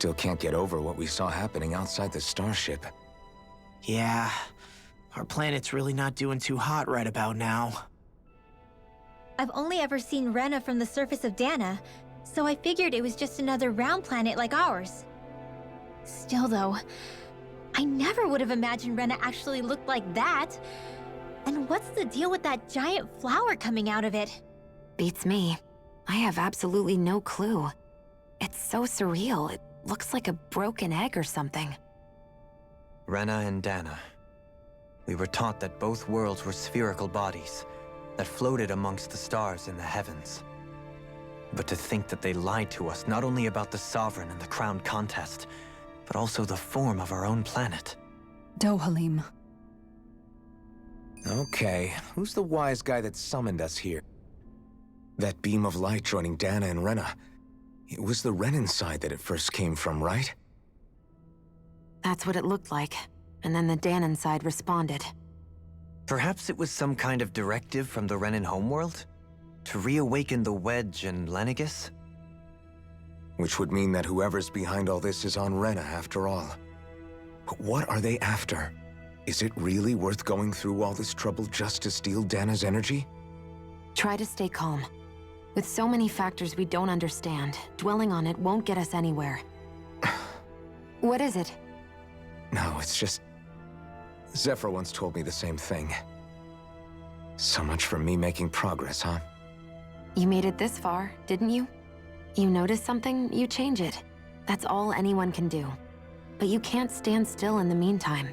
still can't get over what we saw happening outside the starship. Yeah, our planet's really not doing too hot right about now. I've only ever seen Rena from the surface of Dana, so I figured it was just another round planet like ours. Still though, I never would have imagined Rena actually looked like that. And what's the deal with that giant flower coming out of it? Beats me. I have absolutely no clue. It's so surreal. It looks like a broken egg or something. Rena and Dana. We were taught that both worlds were spherical bodies that floated amongst the stars in the heavens. But to think that they lied to us not only about the Sovereign and the Crown contest, but also the form of our own planet. Dohalim. Okay, who's the wise guy that summoned us here? That beam of light joining Dana and Rena. It was the Renan side that it first came from, right? That's what it looked like. And then the Danon side responded. Perhaps it was some kind of directive from the Renan homeworld? To reawaken the Wedge and Lenegis? Which would mean that whoever's behind all this is on Rena after all. But what are they after? Is it really worth going through all this trouble just to steal Dana's energy? Try to stay calm. With so many factors we don't understand, dwelling on it won't get us anywhere. What is it? No, it's just... Zephyr once told me the same thing. So much for me making progress, huh? You made it this far, didn't you? You notice something, you change it. That's all anyone can do. But you can't stand still in the meantime.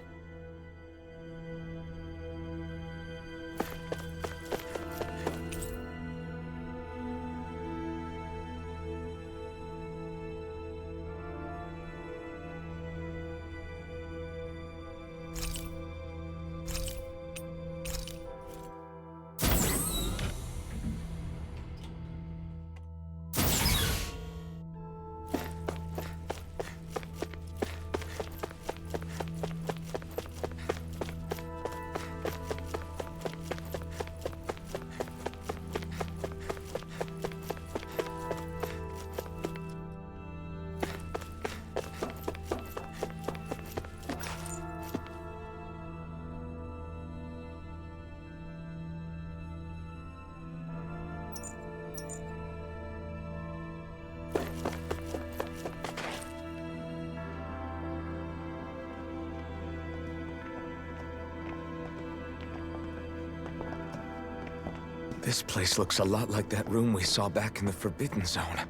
This place looks a lot like that room we saw back in the Forbidden Zone.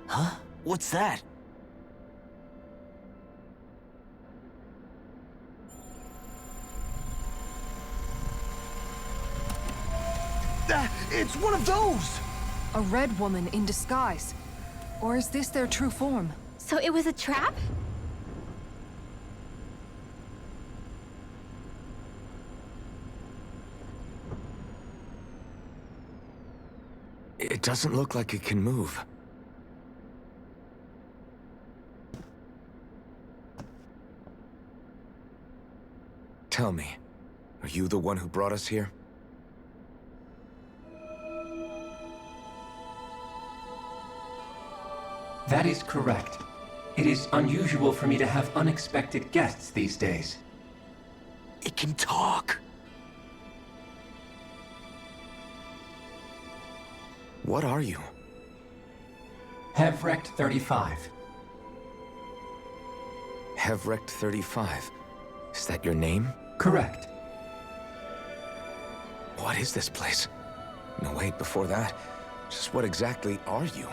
Huh? What's that? It's one of those! A red woman in disguise. Or is this their true form? So it was a trap? It doesn't look like it can move. Tell me, are you the one who brought us here? That is correct. It is unusual for me to have unexpected guests these days. It can talk. What are you? Hevrect 35. Hevrect 35. Is that your name? Correct. What is this place? No, wait, before that, just what exactly are you?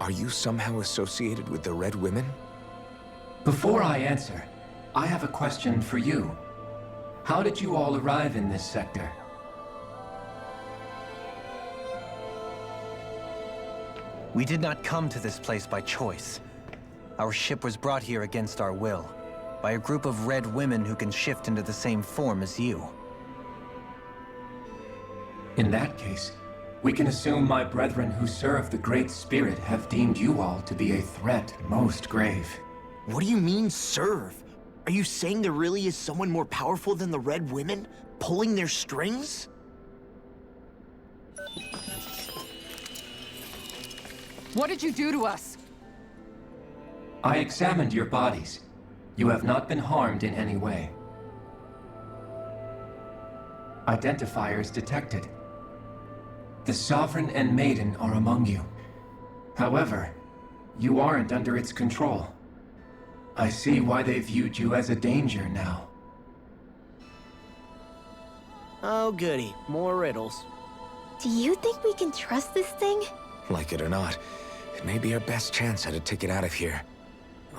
Are you somehow associated with the Red Women? Before I answer, I have a question for you. How did you all arrive in this sector? We did not come to this place by choice. Our ship was brought here against our will, by a group of red women who can shift into the same form as you. In that case, we can assume my brethren who serve the Great Spirit have deemed you all to be a threat most grave. What do you mean, serve? Are you saying there really is someone more powerful than the Red Women, pulling their strings? What did you do to us? I examined your bodies. You have not been harmed in any way. Identifiers detected. The Sovereign and Maiden are among you. However, you aren't under its control. I see why they viewed you as a danger now. Oh goody, more riddles. Do you think we can trust this thing? Like it or not, it may be our best chance at a ticket out of here.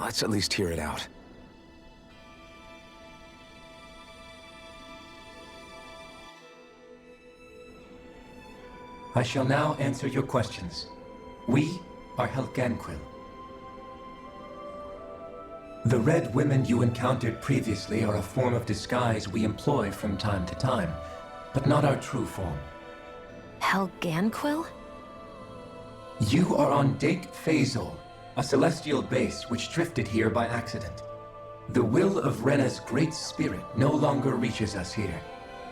Let's at least hear it out. I shall now answer your questions. We are Helganquil. The red women you encountered previously are a form of disguise we employ from time to time, but not our true form. Helganquil? You are on Dake Phasol, a celestial base which drifted here by accident. The will of Rena's great spirit no longer reaches us here.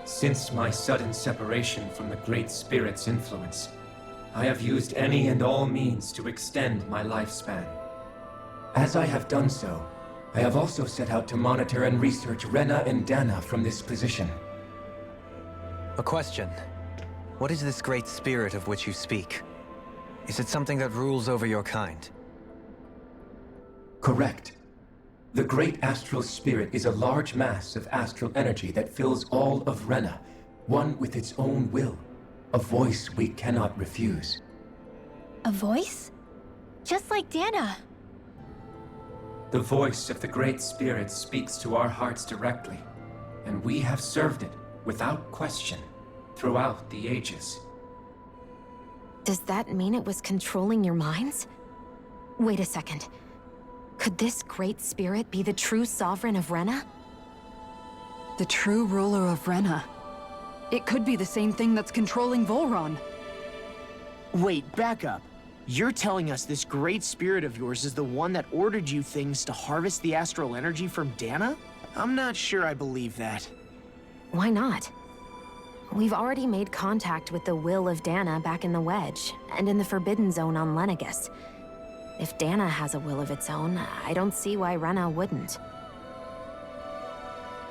Since my sudden separation from the Great Spirit's influence, I have used any and all means to extend my lifespan. As I have done so, I have also set out to monitor and research Rena and Dana from this position. A question. What is this great spirit of which you speak? Is it something that rules over your kind? Correct. The Great Astral Spirit is a large mass of astral energy that fills all of Rena, one with its own will, a voice we cannot refuse. A voice? Just like Dana. The voice of the Great Spirit speaks to our hearts directly, and we have served it, without question, throughout the ages. Does that mean it was controlling your minds? Wait a second. Could this great spirit be the true sovereign of Rena? The true ruler of Rena. It could be the same thing that's controlling Volron. Wait, back up. You're telling us this great spirit of yours is the one that ordered you things to harvest the astral energy from Dana? I'm not sure I believe that. Why not? We've already made contact with the will of Dana back in the Wedge, and in the Forbidden Zone on Lenegus. If Dana has a will of its own, I don't see why Rena wouldn't.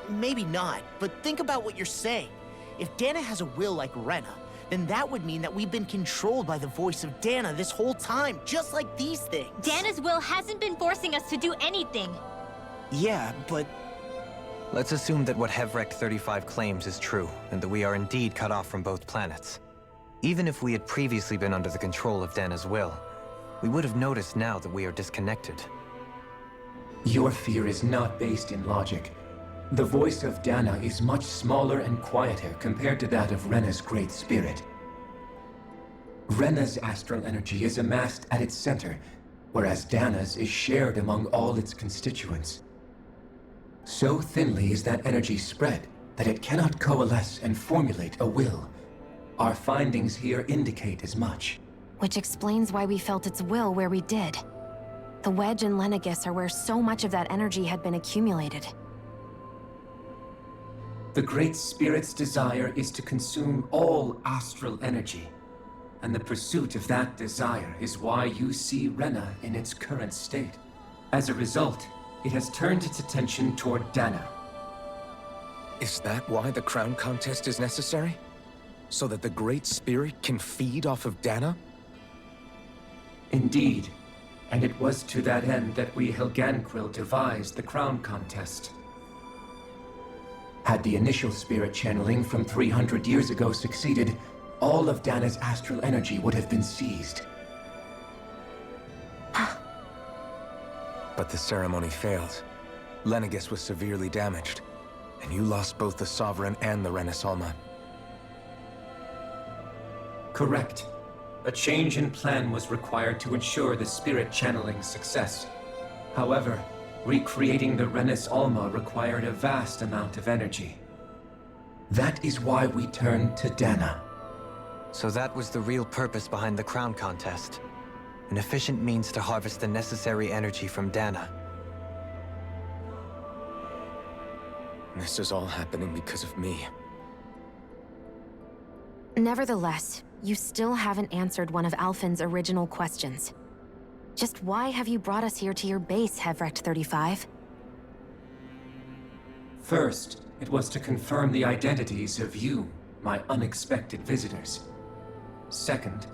Maybe not, but think about what you're saying. If Dana has a will like Rena, then that would mean that we've been controlled by the voice of Dana this whole time, just like these things. Dana's will hasn't been forcing us to do anything. Yeah, but Let's assume that what Hevrek 35 claims is true, and that we are indeed cut off from both planets. Even if we had previously been under the control of Dana's will, we would have noticed now that we are disconnected. Your fear is not based in logic. The voice of Dana is much smaller and quieter compared to that of Rena's great spirit. Rena's astral energy is amassed at its center, whereas Dana's is shared among all its constituents. So thinly is that energy spread that it cannot coalesce and formulate a will. Our findings here indicate as much. Which explains why we felt its will where we did. The Wedge and Lenegus are where so much of that energy had been accumulated. The Great Spirit's desire is to consume all astral energy, and the pursuit of that desire is why you see Rena in its current state. As a result, it has turned its attention toward Dana. Is that why the crown contest is necessary? So that the Great Spirit can feed off of Dana? Indeed, and it was to that end that we Helganquil devised the crown contest. Had the initial spirit channeling from 300 years ago succeeded, all of Dana's astral energy would have been seized. But the ceremony failed. Lenegus was severely damaged, and you lost both the Sovereign and the Renasalma. Correct. A change in plan was required to ensure the spirit channeling's success. However, recreating the Renis Alma required a vast amount of energy. That is why we turned to Dana. So that was the real purpose behind the crown contest. An efficient means to harvest the necessary energy from Dana. This is all happening because of me. Nevertheless, you still haven't answered one of Alphen's original questions. Just why have you brought us here to your base, Hevrecht 35? First, it was to confirm the identities of you, my unexpected visitors. Second,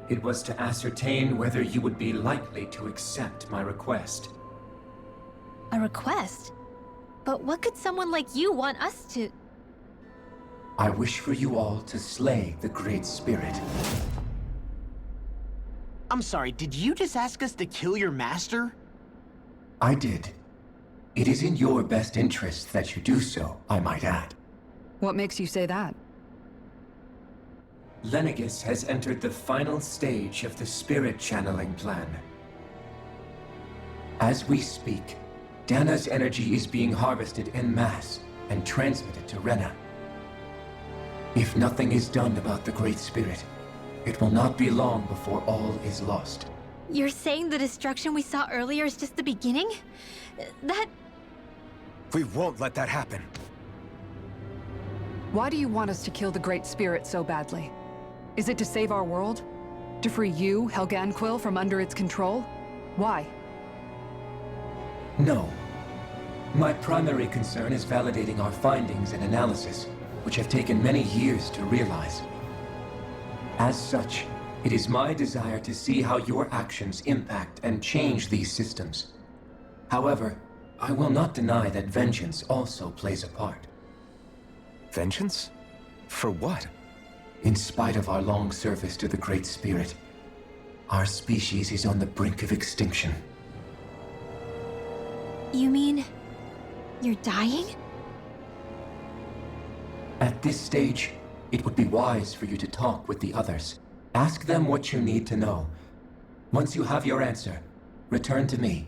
it was to ascertain whether you would be likely to accept my request. A request? But what could someone like you want us to... I wish for you all to slay the Great Spirit. I'm sorry, did you just ask us to kill your master? I did. It is in your best interest that you do so, I might add. What makes you say that? Lenegis has entered the final stage of the spirit channeling plan. As we speak, Dana's energy is being harvested en masse and transmitted to Rena. If nothing is done about the Great Spirit, it will not be long before all is lost. You're saying the destruction we saw earlier is just the beginning? That... We won't let that happen. Why do you want us to kill the Great Spirit so badly? Is it to save our world? To free you, Helganquil, from under its control? Why? No. My primary concern is validating our findings and analysis, which have taken many years to realize. As such, it is my desire to see how your actions impact and change these systems. However, I will not deny that vengeance also plays a part. Vengeance? For what? In spite of our long service to the Great Spirit, our species is on the brink of extinction. You mean... you're dying? At this stage, it would be wise for you to talk with the others. Ask them what you need to know. Once you have your answer, return to me.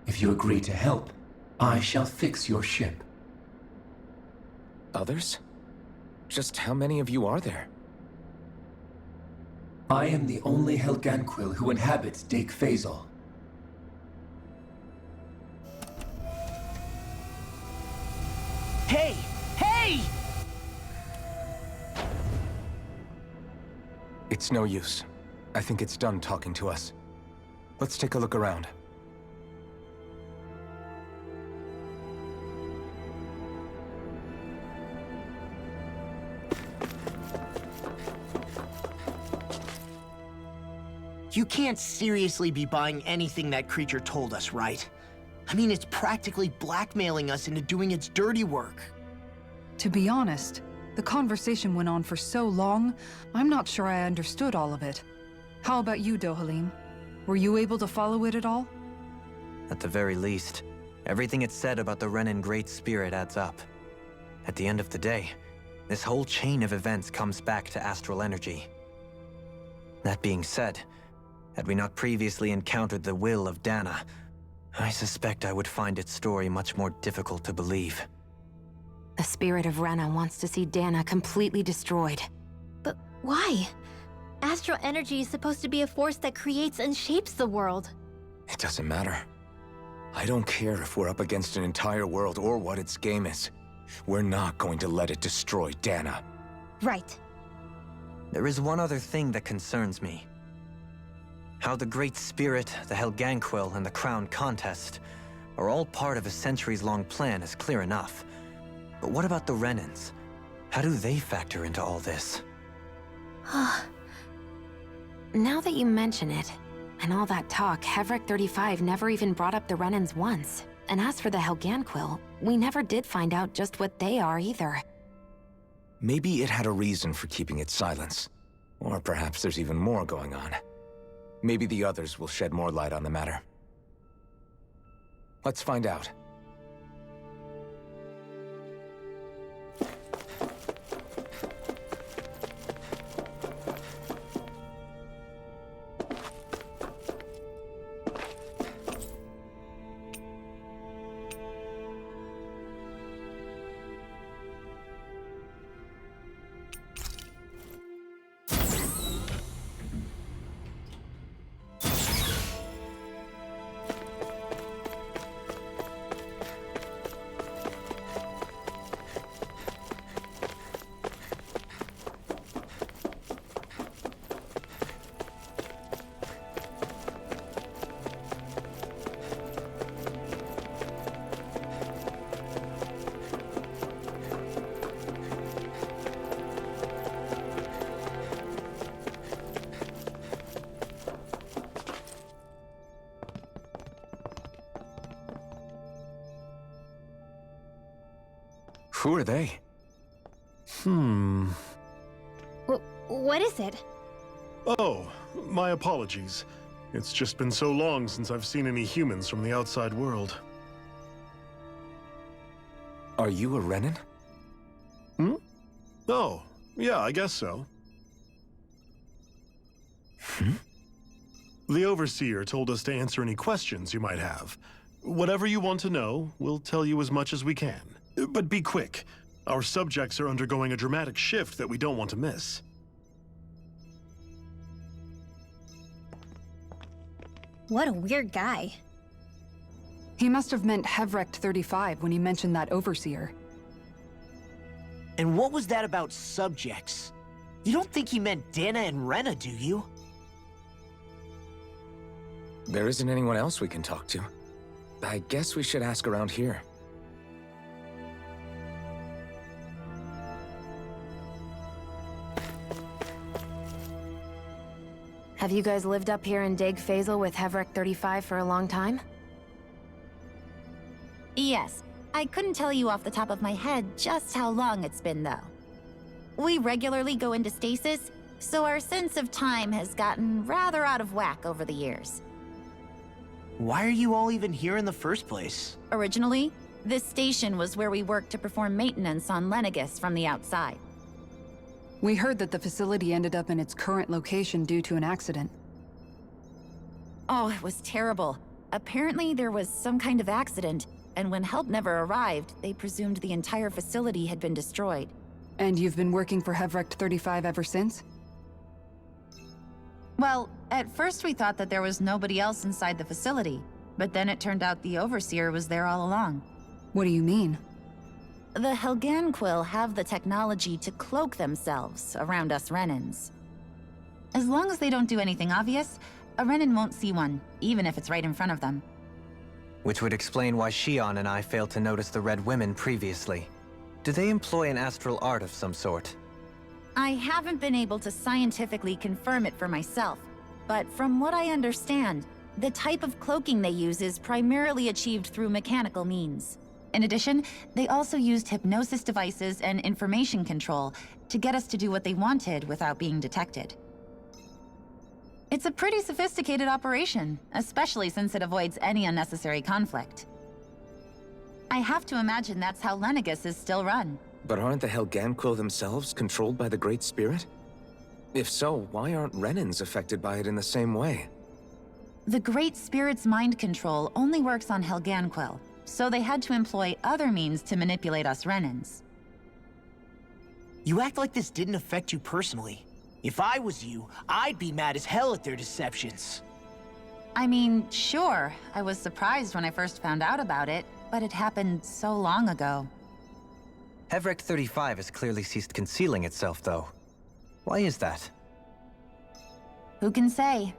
If you agree to help, I shall fix your ship. Others? Just how many of you are there? I am the only Helganquil who inhabits Dake Phasal. Hey! Hey! It's no use. I think it's done talking to us. Let's take a look around. You can't seriously be buying anything that creature told us, right? I mean, it's practically blackmailing us into doing its dirty work. To be honest, the conversation went on for so long, I'm not sure I understood all of it. How about you, Dohalim? Were you able to follow it at all? At the very least, everything it said about the Renan Great Spirit adds up. At the end of the day, this whole chain of events comes back to astral energy. That being said, had we not previously encountered the will of Dana, I suspect I would find its story much more difficult to believe. The spirit of Rena wants to see Dana completely destroyed. But why? Astral energy is supposed to be a force that creates and shapes the world. It doesn't matter. I don't care if we're up against an entire world or what its game is. We're not going to let it destroy Dana. Right. There is one other thing that concerns me. How the Great Spirit, the Helganquil, and the Crown Contest are all part of a centuries-long plan is clear enough. But what about the Renans? How do they factor into all this? Now that you mention it, and all that talk, Hevrecht 35 never even brought up the Renans once. And as for the Helganquil, we never did find out just what they are either. Maybe it had a reason for keeping its silence. Or perhaps there's even more going on. Maybe the others will shed more light on the matter. Let's find out. Who are they? What is it? Oh, my apologies. It's just been so long since I've seen any humans from the outside world. Are you a Renan? Oh, yeah, I guess so. The Overseer told us to answer any questions you might have. Whatever you want to know, we'll tell you as much as we can. But be quick. Our subjects are undergoing a dramatic shift that we don't want to miss. What a weird guy. He must have meant Hevrect 35 when he mentioned that Overseer. And what was that about subjects? You don't think he meant Dana and Rena, do you? There isn't anyone else we can talk to. I guess we should ask around here. Have you guys lived up here in Dig Faisal with Hevrect 35 for a long time? Yes. I couldn't tell you off the top of my head just how long it's been, though. We regularly go into stasis, so our sense of time has gotten rather out of whack over the years. Why are you all even here in the first place? Originally, this station was where we worked to perform maintenance on Lenegis from the outside. We heard that the facility ended up in its current location due to an accident. Oh, it was terrible. Apparently there was some kind of accident, and when help never arrived, they presumed the entire facility had been destroyed. And you've been working for Hevrect 35 ever since? Well, at first we thought that there was nobody else inside the facility, but then it turned out the Overseer was there all along. What do you mean? The Helganquil have the technology to cloak themselves around us Renans. As long as they don't do anything obvious, a Renan won't see one, even if it's right in front of them. Which would explain why Shion and I failed to notice the Red Women previously. Do they employ an astral art of some sort? I haven't been able to scientifically confirm it for myself, but from what I understand, the type of cloaking they use is primarily achieved through mechanical means. In addition, they also used hypnosis devices and information control to get us to do what they wanted without being detected. It's a pretty sophisticated operation, especially since it avoids any unnecessary conflict. I have to imagine that's how Lenegis is still run. But aren't the Helganquil themselves controlled by the Great Spirit? If so, why aren't Renans affected by it in the same way? The Great Spirit's mind control only works on Helganquil, so they had to employ other means to manipulate us Renans. You act like this didn't affect you personally. If I was you, I'd be mad as hell at their deceptions. I mean, sure, I was surprised when I first found out about it, but it happened so long ago. Hevrect 35 has clearly ceased concealing itself, though. Why is that? Who can say?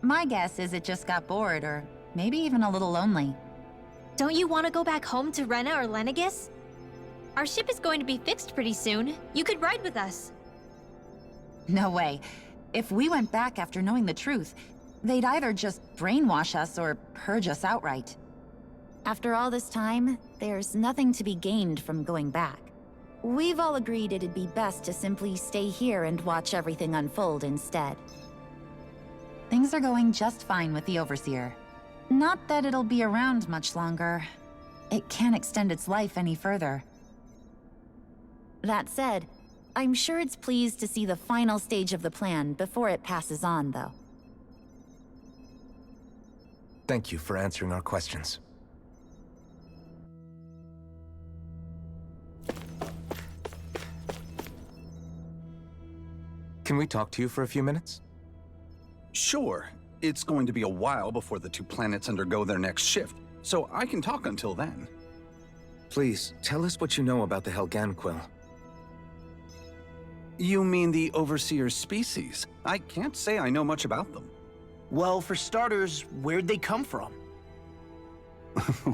My guess is it just got bored, or maybe even a little lonely. Don't you want to go back home to Rena or Lenegis? Our ship is going to be fixed pretty soon. You could ride with us. No way. If we went back after knowing the truth, they'd either just brainwash us or purge us outright. After all this time, there's nothing to be gained from going back. We've all agreed it'd be best to simply stay here and watch everything unfold instead. Things are going just fine with the Overseer. Not that it'll be around much longer. It can't extend its life any further. That said, I'm sure it's pleased to see the final stage of the plan before it passes on, though. Thank you for answering our questions. Can we talk to you for a few minutes? Sure. It's going to be a while before the two planets undergo their next shift, so I can talk until then. Please, tell us what you know about the Helganquil. You mean the Overseer species? I can't say I know much about them. Well, for starters, where'd they come from?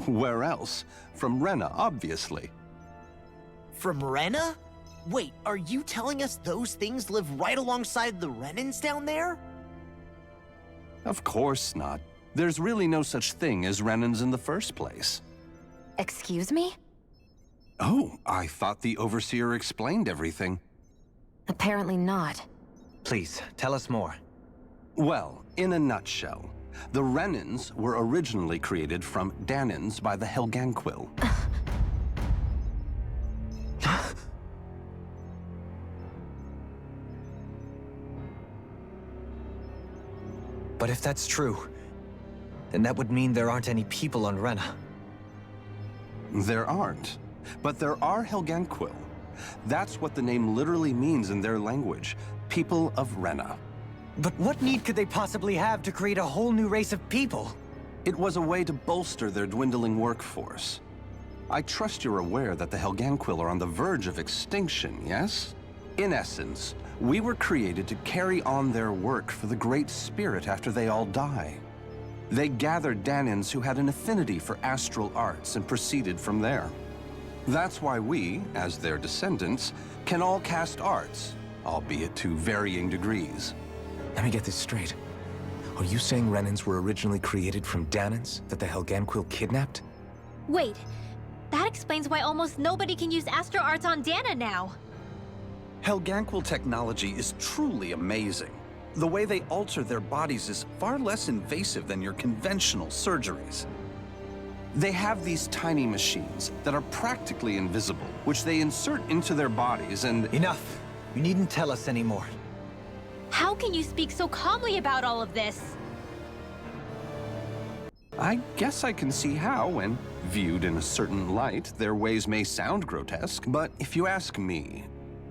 Where else? From Rena, obviously. From Rena? Wait, are you telling us those things live right alongside the Renans down there? Of course not. There's really no such thing as Renans in the first place. Excuse me? Oh, I thought the Overseer explained everything. Apparently not. Please, tell us more. Well, in a nutshell, the Renans were originally created from Danans by the Helganquil. But if that's true, then that would mean there aren't any people on Rena. There aren't, but there are Helganquil. That's what the name literally means in their language, people of Rena. But what need could they possibly have to create a whole new race of people? It was a way to bolster their dwindling workforce. I trust you're aware that the Helganquil are on the verge of extinction, yes? In essence, we were created to carry on their work for the Great Spirit after they all die. They gathered Danans who had an affinity for astral arts and proceeded from there. That's why we, as their descendants, can all cast arts, albeit to varying degrees. Let me get this straight. Are you saying Renans were originally created from Danans that the Helganquil kidnapped? Wait, that explains why almost nobody can use astral arts on Dana now. Helganquil technology is truly amazing. The way they alter their bodies is far less invasive than your conventional surgeries. They have these tiny machines that are practically invisible, which they insert into their bodies and— Enough! You needn't tell us anymore. How can you speak so calmly about all of this? I guess I can see how, when viewed in a certain light, their ways may sound grotesque. But if you ask me,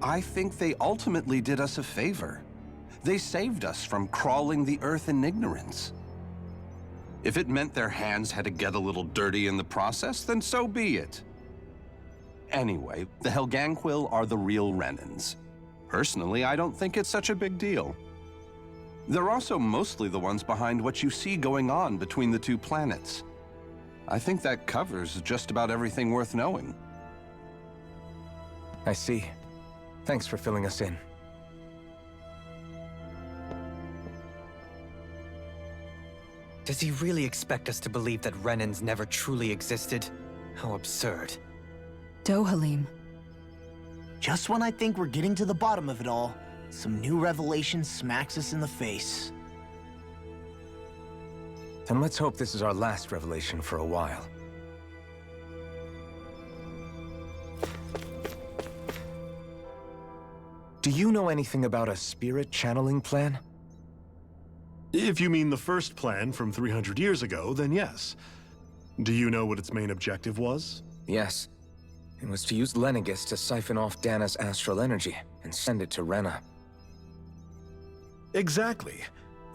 I think they ultimately did us a favor. They saved us from crawling the earth in ignorance. If it meant their hands had to get a little dirty in the process, then so be it. Anyway, the Helganquil are the real Renans. Personally, I don't think it's such a big deal. They're also mostly the ones behind what you see going on between the two planets. I think that covers just about everything worth knowing. I see. Thanks for filling us in. Does he really expect us to believe that Renans never truly existed? How absurd. Dohalim. Just when I think we're getting to the bottom of it all, some new revelation smacks us in the face. Then let's hope this is our last revelation for a while. Do you know anything about a spirit channeling plan? If you mean the first plan from 300 years ago, then yes. Do you know what its main objective was? Yes. It was to use Lenegis to siphon off Dana's astral energy and send it to Rena. Exactly.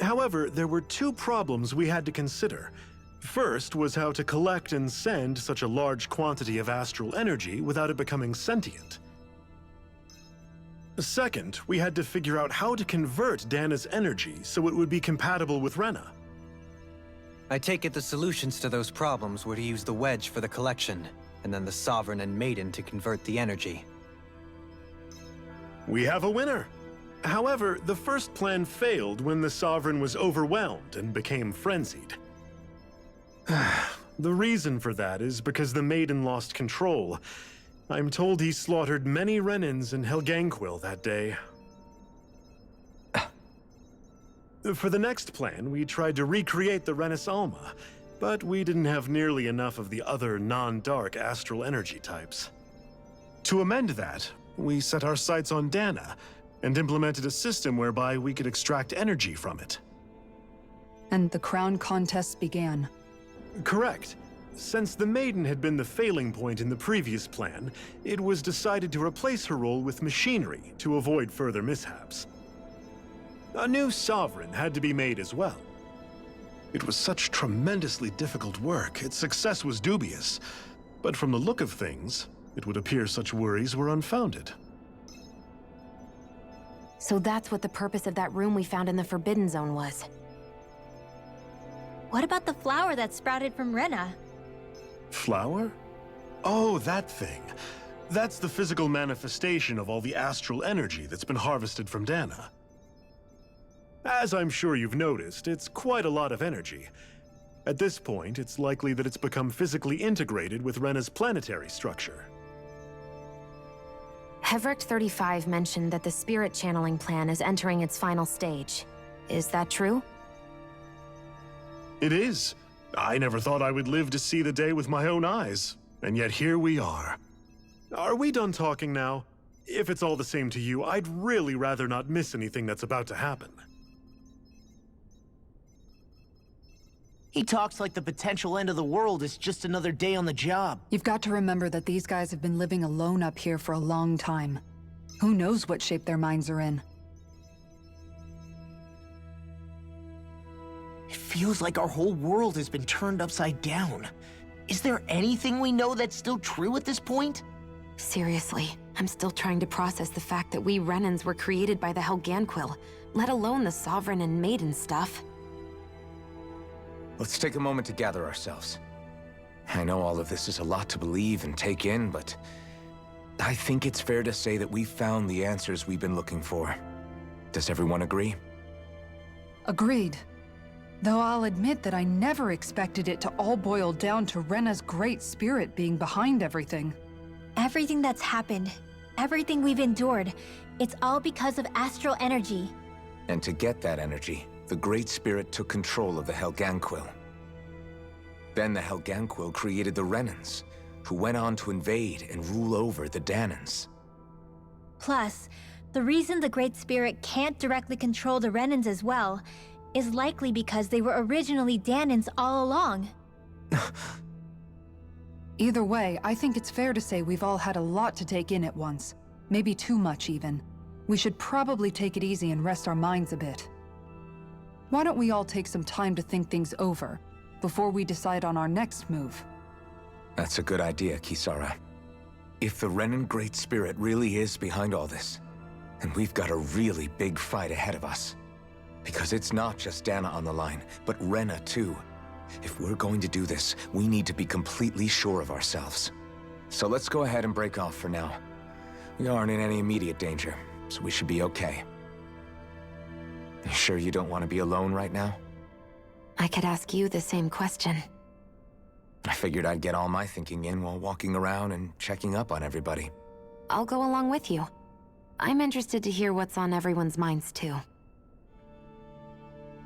However, there were two problems we had to consider. First was how to collect and send such a large quantity of astral energy without it becoming sentient. Second, we had to figure out how to convert Dana's energy so it would be compatible with Rena. I take it the solutions to those problems were to use the wedge for the collection, and then the Sovereign and Maiden to convert the energy. We have a winner! However, the first plan failed when the Sovereign was overwhelmed and became frenzied. The reason for that is because the Maiden lost control. I'm told he slaughtered many Renans and Helganquil that day. For the next plan, we tried to recreate the Renis Alma, but we didn't have nearly enough of the other non-dark astral energy types. To amend that, we set our sights on Dana, and implemented a system whereby we could extract energy from it. And the crown contests began. Correct. Since the Maiden had been the failing point in the previous plan, it was decided to replace her role with machinery to avoid further mishaps. A new Sovereign had to be made as well. It was such tremendously difficult work, its success was dubious. But from the look of things, it would appear such worries were unfounded. So that's what the purpose of that room we found in the Forbidden Zone was. What about the flower that sprouted from Rena? Flower? Oh, that thing. That's the physical manifestation of all the astral energy that's been harvested from Dana. As I'm sure you've noticed, it's quite a lot of energy. At this point, it's likely that it's become physically integrated with Rena's planetary structure. Hevric 35 mentioned that the spirit channeling plan is entering its final stage. Is that true? It is. I never thought I would live to see the day with my own eyes, and yet here we are. Are we done talking now? If it's all the same to you, I'd really rather not miss anything that's about to happen. He talks like the potential end of the world is just another day on the job. You've got to remember that these guys have been living alone up here for a long time. Who knows what shape their minds are in? It feels like our whole world has been turned upside down. Is there anything we know that's still true at this point? Seriously, I'm still trying to process the fact that we Renans were created by the Helganquil, let alone the Sovereign and Maiden stuff. Let's take a moment to gather ourselves. I know all of this is a lot to believe and take in, but I think it's fair to say that we've found the answers we've been looking for. Does everyone agree? Agreed. Though I'll admit that I never expected it to all boil down to Rena's great spirit being behind everything. Everything that's happened, everything we've endured, it's all because of astral energy. And to get that energy, the Great Spirit took control of the Helganquil. Then the Helganquil created the Renans, who went on to invade and rule over the Danans. Plus, the reason the Great Spirit can't directly control the Renans as well is likely because they were originally Danans all along. Either way, I think it's fair to say we've all had a lot to take in at once. Maybe too much, even. We should probably take it easy and rest our minds a bit. Why don't we all take some time to think things over, before we decide on our next move? That's a good idea, Kisara. If the Renan Great Spirit really is behind all this, then we've got a really big fight ahead of us. Because it's not just Dana on the line, but Rena too. If we're going to do this, we need to be completely sure of ourselves. So let's go ahead and break off for now. We aren't in any immediate danger, so we should be okay. You sure you don't want to be alone right now? I could ask you the same question. I figured I'd get all my thinking in while walking around and checking up on everybody. I'll go along with you. I'm interested to hear what's on everyone's minds too.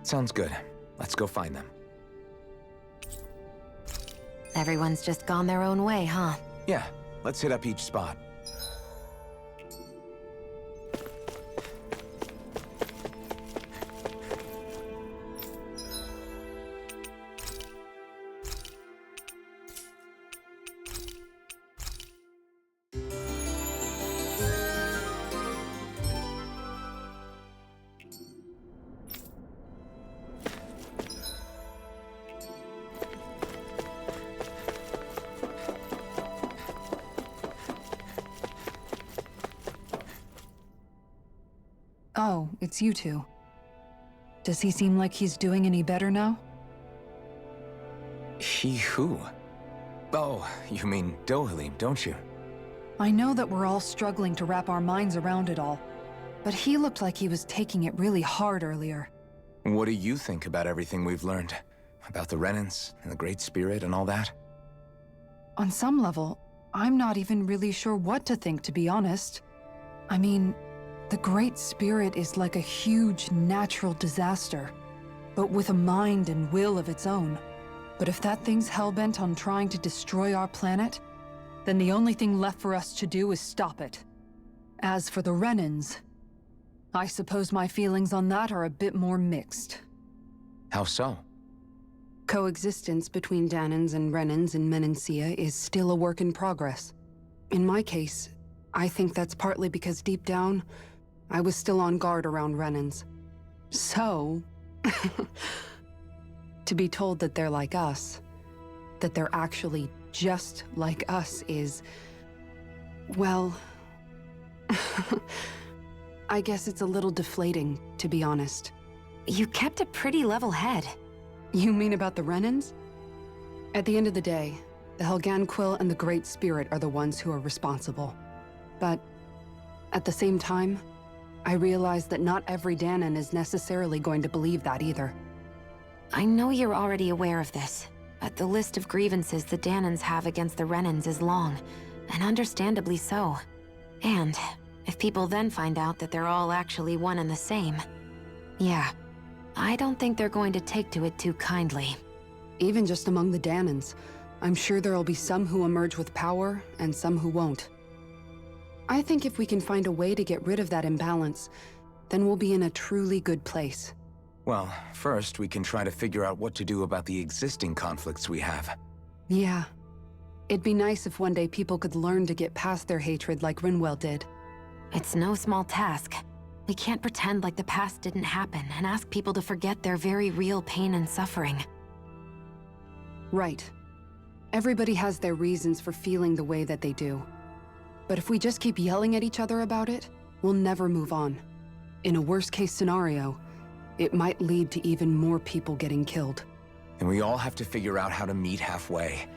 Sounds good. Let's go find them. Everyone's just gone their own way, huh? Yeah, let's hit up each spot. Oh, it's you two. Does he seem like he's doing any better now? He who? Oh, you mean Dohalim, don't you? I know that we're all struggling to wrap our minds around it all, but he looked like he was taking it really hard earlier. What do you think about everything we've learned? About the Renans and the Great Spirit and all that? On some level, I'm not even really sure what to think, to be honest. I mean, the Great Spirit is like a huge natural disaster, but with a mind and will of its own. But if that thing's hellbent on trying to destroy our planet, then the only thing left for us to do is stop it. As for the Renans, I suppose my feelings on that are a bit more mixed. How so? Coexistence between Danans and Renans in Menancia is still a work in progress. In my case, I think that's partly because deep down, I was still on guard around Renans. So, to be told that they're like us, that they're actually just like us is, well, I guess it's a little deflating, to be honest. You kept a pretty level head. You mean about the Renans? At the end of the day, the Helganquil and the Great Spirit are the ones who are responsible. But at the same time, I realize that not every Danan is necessarily going to believe that either. I know you're already aware of this, but the list of grievances the Danans have against the Renans is long, and understandably so. And if people then find out that they're all actually one and the same, yeah, I don't think they're going to take to it too kindly. Even just among the Danans, I'm sure there'll be some who emerge with power and some who won't. I think if we can find a way to get rid of that imbalance, then we'll be in a truly good place. Well, first we can try to figure out what to do about the existing conflicts we have. Yeah. It'd be nice if one day people could learn to get past their hatred like Rinwell did. It's no small task. We can't pretend like the past didn't happen and ask people to forget their very real pain and suffering. Right. Everybody has their reasons for feeling the way that they do. But if we just keep yelling at each other about it, we'll never move on. In a worst-case scenario, it might lead to even more people getting killed. And we all have to figure out how to meet halfway.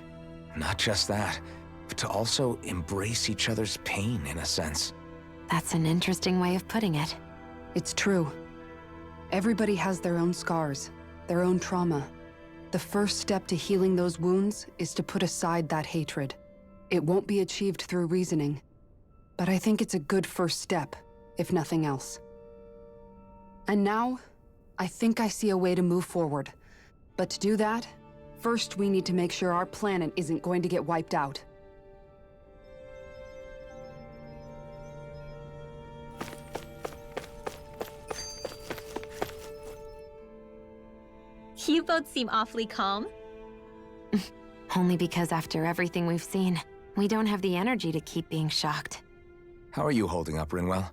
Not just that, but to also embrace each other's pain, in a sense. That's an interesting way of putting it. It's true. Everybody has their own scars, their own trauma. The first step to healing those wounds is to put aside that hatred. It won't be achieved through reasoning, but I think it's a good first step, if nothing else. And now, I think I see a way to move forward. But to do that, first we need to make sure our planet isn't going to get wiped out. You both seem awfully calm. Only because after everything we've seen, we don't have the energy to keep being shocked. How are you holding up, Rinwell?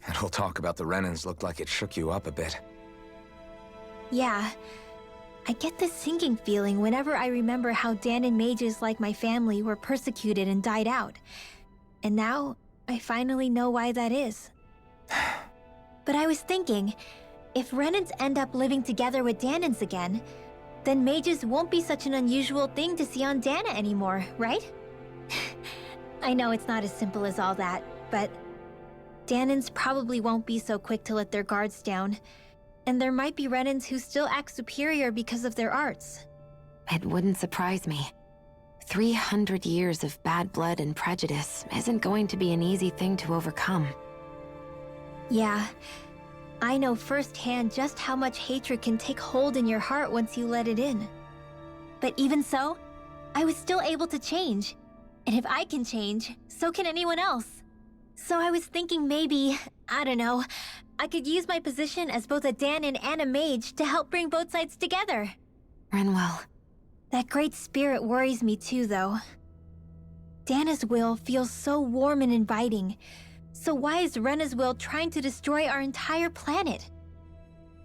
That whole talk about the Renans looked like it shook you up a bit. Yeah. I get this sinking feeling whenever I remember how Danan mages like my family were persecuted and died out. And now, I finally know why that is. But I was thinking, if Renans end up living together with Danans again, then mages won't be such an unusual thing to see on Dana anymore, right? I know it's not as simple as all that, but Danans probably won't be so quick to let their guards down. And there might be Renans who still act superior because of their arts. It wouldn't surprise me. 300 years of bad blood and prejudice isn't going to be an easy thing to overcome. Yeah. I know firsthand just how much hatred can take hold in your heart once you let it in. But even so, I was still able to change. And if I can change, so can anyone else. So I was thinking maybe, I don't know, I could use my position as both a Danan and a mage to help bring both sides together. Rinwell. That great spirit worries me too, though. Dana's will feels so warm and inviting. So why is Rena's will trying to destroy our entire planet?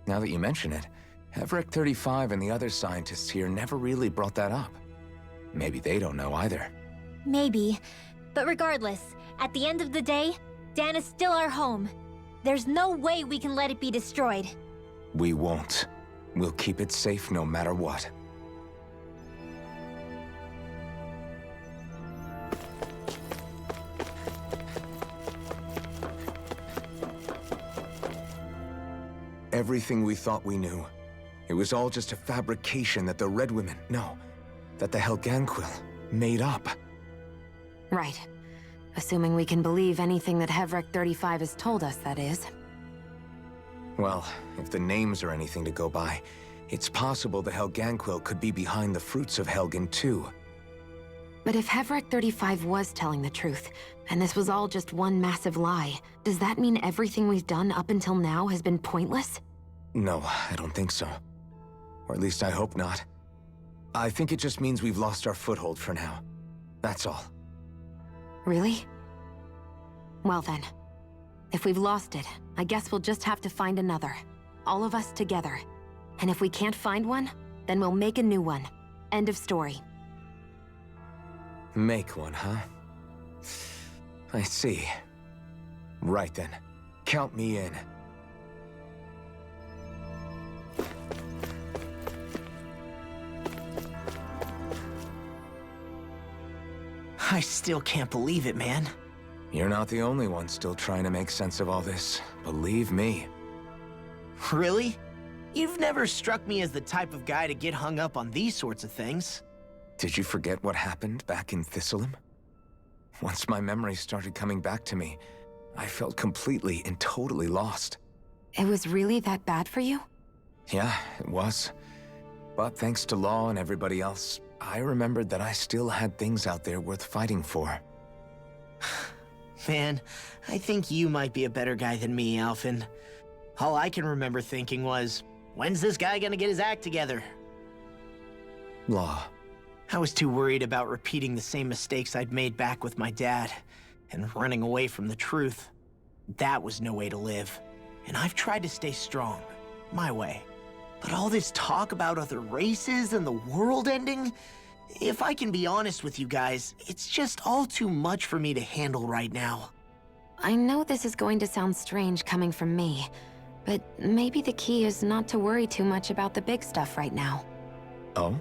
Now that you mention it, Heverick 35 and the other scientists here never really brought that up. Maybe they don't know either. Maybe. But regardless, at the end of the day, Dana's still our home. There's no way we can let it be destroyed. We won't. We'll keep it safe no matter what. Everything we thought we knew. It was all just a fabrication that the Red Women, no, that the Helganquil made up. Right. Assuming we can believe anything that Heverick 35 has told us, that is. Well, if the names are anything to go by, it's possible the Helganquil could be behind the fruits of Helgen too. But if Heverick 35 was telling the truth, and this was all just one massive lie, does that mean everything we've done up until now has been pointless? No, I don't think so. Or at least I hope not. I think it just means we've lost our foothold for now. That's all. Really? Well then, if we've lost it, I guess we'll just have to find another. All of us together. And if we can't find one, then we'll make a new one. End of story. Make one, huh? I see. Right then. Count me in. I still can't believe it, man. You're not the only one still trying to make sense of all this. Believe me. Really? You've never struck me as the type of guy to get hung up on these sorts of things. Did you forget what happened back in Thistleum? Once my memories started coming back to me, I felt completely and totally lost. It was really that bad for you? Yeah, it was. But thanks to Law and everybody else, I remembered that I still had things out there worth fighting for. Man, I think you might be a better guy than me, Alphen. All I can remember thinking was, when's this guy gonna get his act together? Law. I was too worried about repeating the same mistakes I'd made back with my dad, and running away from the truth. That was no way to live. And I've tried to stay strong, my way. But all this talk about other races and the world ending, if I can be honest with you guys, it's just all too much for me to handle right now. I know this is going to sound strange coming from me, but maybe the key is not to worry too much about the big stuff right now. Oh?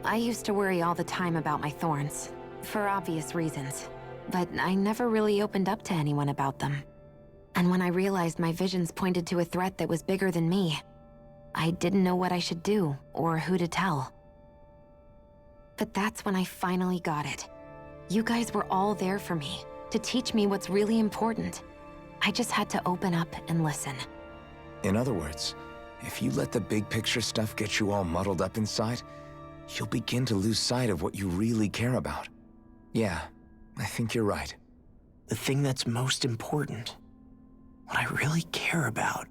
I used to worry all the time about my thorns, for obvious reasons, but I never really opened up to anyone about them. And when I realized my visions pointed to a threat that was bigger than me, I didn't know what I should do or who to tell. But that's when I finally got it. You guys were all there for me, to teach me what's really important. I just had to open up and listen. In other words, if you let the big picture stuff get you all muddled up inside, you'll begin to lose sight of what you really care about. Yeah, I think you're right. The thing that's most important, what I really care about,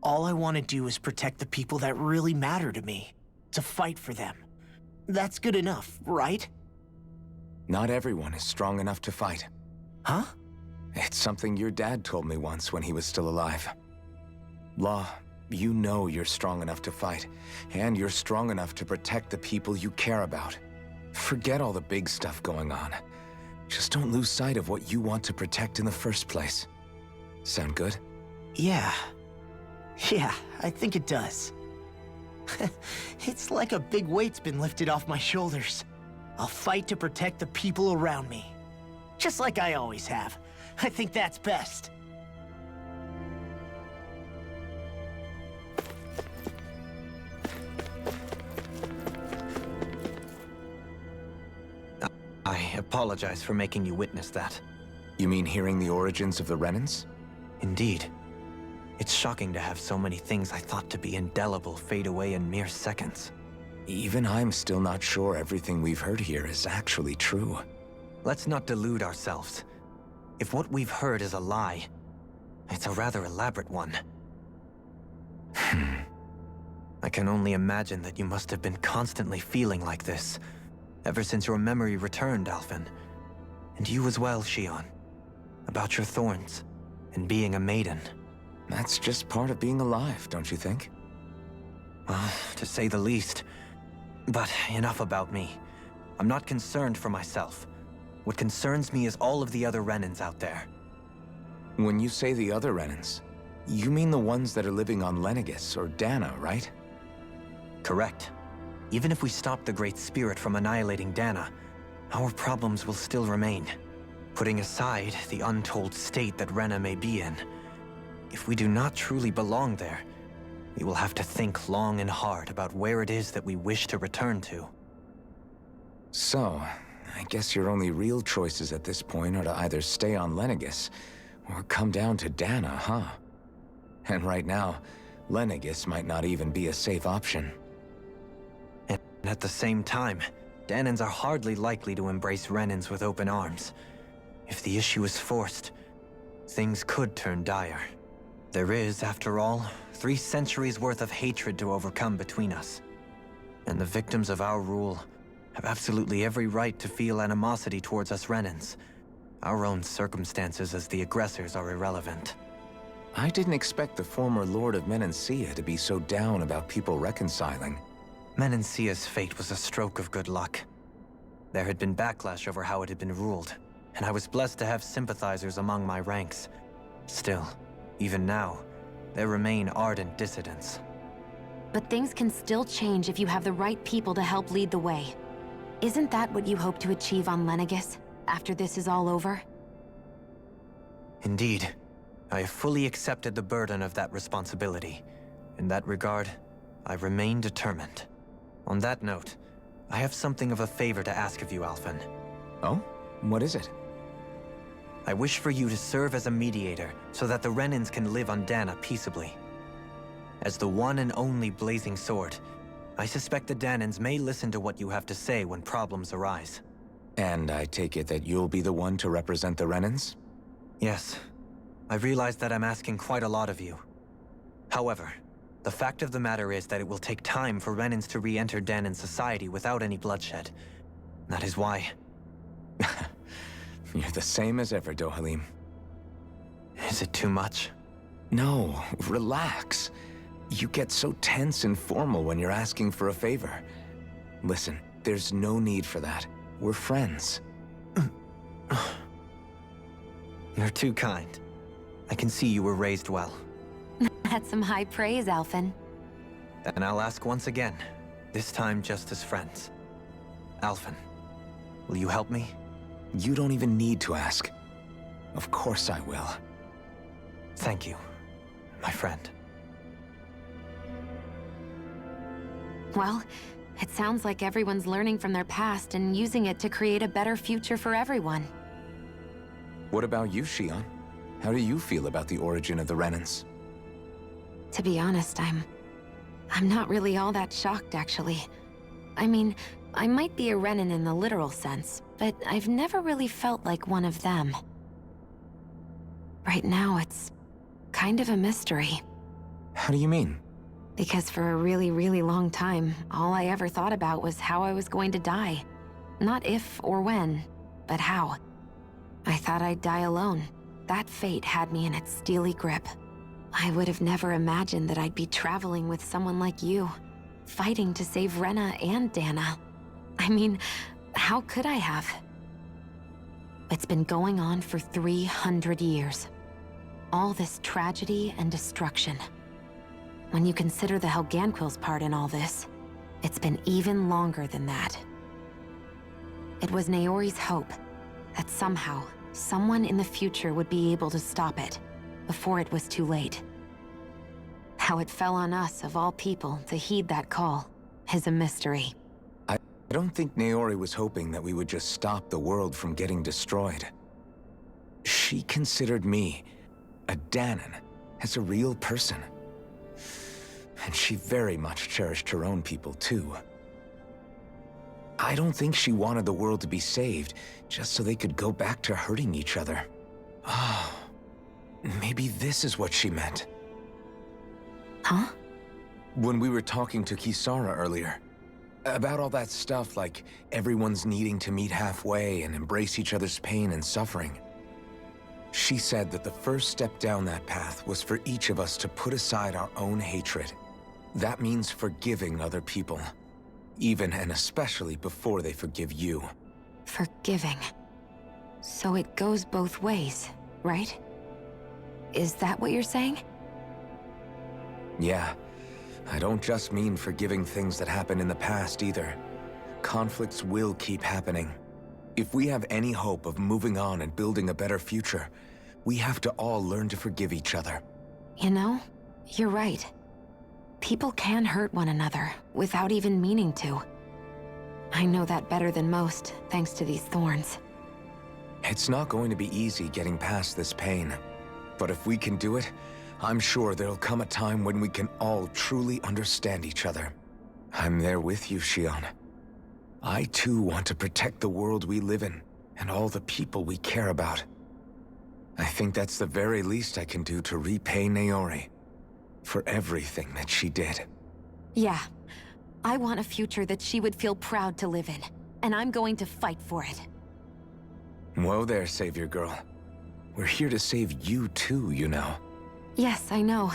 all I want to do is protect the people that really matter to me, to fight for them. That's good enough, right? Not everyone is strong enough to fight. Huh? It's something your dad told me once when he was still alive. Law, you know you're strong enough to fight, and you're strong enough to protect the people you care about. Forget all the big stuff going on. Just don't lose sight of what you want to protect in the first place. Sound good? Yeah. Yeah, I think it does. It's like a big weight's been lifted off my shoulders. I'll fight to protect the people around me. Just like I always have. I think that's best. I apologize for making you witness that. You mean hearing the origins of the Renans? Indeed. It's shocking to have so many things I thought to be indelible fade away in mere seconds. Even I'm still not sure everything we've heard here is actually true. Let's not delude ourselves. If what we've heard is a lie, it's a rather elaborate one. I can only imagine that you must have been constantly feeling like this, ever since your memory returned, Alphen. And you as well, Shion. About your thorns, and being a maiden. That's just part of being alive, don't you think? Well, to say the least. But enough about me. I'm not concerned for myself. What concerns me is all of the other Renans out there. When you say the other Renans, you mean the ones that are living on Lenegis or Dana, right? Correct. Even if we stop the Great Spirit from annihilating Dana, our problems will still remain. Putting aside the untold state that Rena may be in, if we do not truly belong there, we will have to think long and hard about where it is that we wish to return to. So, I guess your only real choices at this point are to either stay on Lenegis or come down to Dana, huh? And right now, Lenegis might not even be a safe option. And at the same time, Danans are hardly likely to embrace Renans with open arms. If the issue is forced, things could turn dire. There is, after all, 3 centuries worth of hatred to overcome between us. And the victims of our rule have absolutely every right to feel animosity towards us Renans. Our own circumstances as the aggressors are irrelevant. I didn't expect the former Lord of Menancia to be so down about people reconciling. Menancia's fate was a stroke of good luck. There had been backlash over how it had been ruled, and I was blessed to have sympathizers among my ranks. Still, even now, there remain ardent dissidents. But things can still change if you have the right people to help lead the way. Isn't that what you hope to achieve on Lenegis, after this is all over? Indeed. I have fully accepted the burden of that responsibility. In that regard, I remain determined. On that note, I have something of a favor to ask of you, Alphen. Oh? What is it? I wish for you to serve as a mediator so that the Renans can live on Dana peaceably. As the one and only blazing sword, I suspect the Danans may listen to what you have to say when problems arise. And I take it that you'll be the one to represent the Renans? Yes. I realize that I'm asking quite a lot of you. However, the fact of the matter is that it will take time for Renans to re-enter Danan society without any bloodshed. That is why... You're the same as ever, Dohalim. Is it too much? No, relax. You get so tense and formal when you're asking for a favor. Listen, there's no need for that. We're friends. You're too kind. I can see you were raised well. That's some high praise, Alphen. Then I'll ask once again, this time just as friends. Alphen, will you help me? You don't even need to ask. Of course I will. Thank you, my friend. Well, it sounds like everyone's learning from their past and using it to create a better future for everyone. What about you, Shion? How do you feel about the origin of the Renans? To be honest, I'm not really all that shocked, actually. I mean, I might be a Renan in the literal sense, but I've never really felt like one of them. Right now, it's kind of a mystery. How do you mean? Because for a really, really long time, all I ever thought about was how I was going to die. Not if or when, but how. I thought I'd die alone. That fate had me in its steely grip. I would have never imagined that I'd be traveling with someone like you, fighting to save Rena and Dana. I mean, how could I have? It's been going on for 300 years. All this tragedy and destruction. When you consider the Helganquil's part in all this, it's been even longer than that. It was Naori's hope that somehow, someone in the future would be able to stop it before it was too late. How it fell on us, of all people, to heed that call is a mystery. I don't think Naori was hoping that we would just stop the world from getting destroyed. She considered me, a Danan, as a real person. And she very much cherished her own people, too. I don't think she wanted the world to be saved, just so they could go back to hurting each other. Oh, maybe this is what she meant. Huh? When we were talking to Kisara earlier, about all that stuff like everyone's needing to meet halfway and embrace each other's pain and suffering. She said that the first step down that path was for each of us to put aside our own hatred. That means forgiving other people, even and especially before they forgive you. Forgiving. So it goes both ways, right? Is that what you're saying? Yeah. I don't just mean forgiving things that happened in the past either. Conflicts will keep happening. If we have any hope of moving on and building a better future, we have to all learn to forgive each other. You know, you're right. People can hurt one another without even meaning to. I know that better than most, thanks to these thorns. It's not going to be easy getting past this pain. But if we can do it, I'm sure there'll come a time when we can all truly understand each other. I'm there with you, Shion. I too want to protect the world we live in, and all the people we care about. I think that's the very least I can do to repay Naori for everything that she did. Yeah. I want a future that she would feel proud to live in, and I'm going to fight for it. Whoa there, Savior Girl. We're here to save you too, you know. Yes, I know.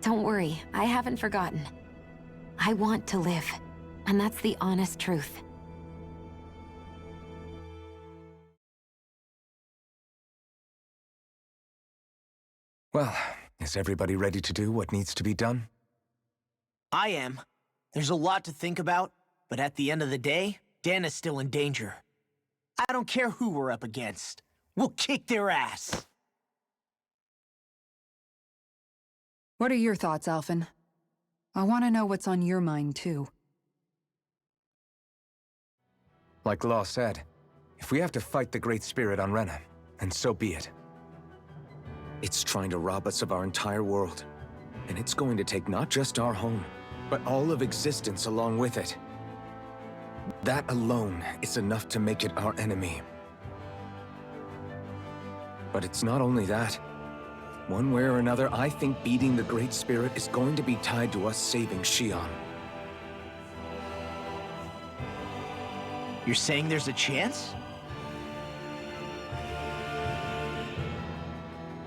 Don't worry, I haven't forgotten. I want to live, and that's the honest truth. Well, is everybody ready to do what needs to be done? I am. There's a lot to think about, but at the end of the day, Dana's still in danger. I don't care who we're up against. We'll kick their ass. What are your thoughts, Alphen? I want to know what's on your mind, too. Like Law said, If we have to fight the Great Spirit on Rena, and so be it. It's trying to rob us of our entire world. And it's going to take not just our home, but all of existence along with it. That alone is enough to make it our enemy. But it's not only that. One way or another, I think beating the Great Spirit is going to be tied to us saving Xion. You're saying there's a chance?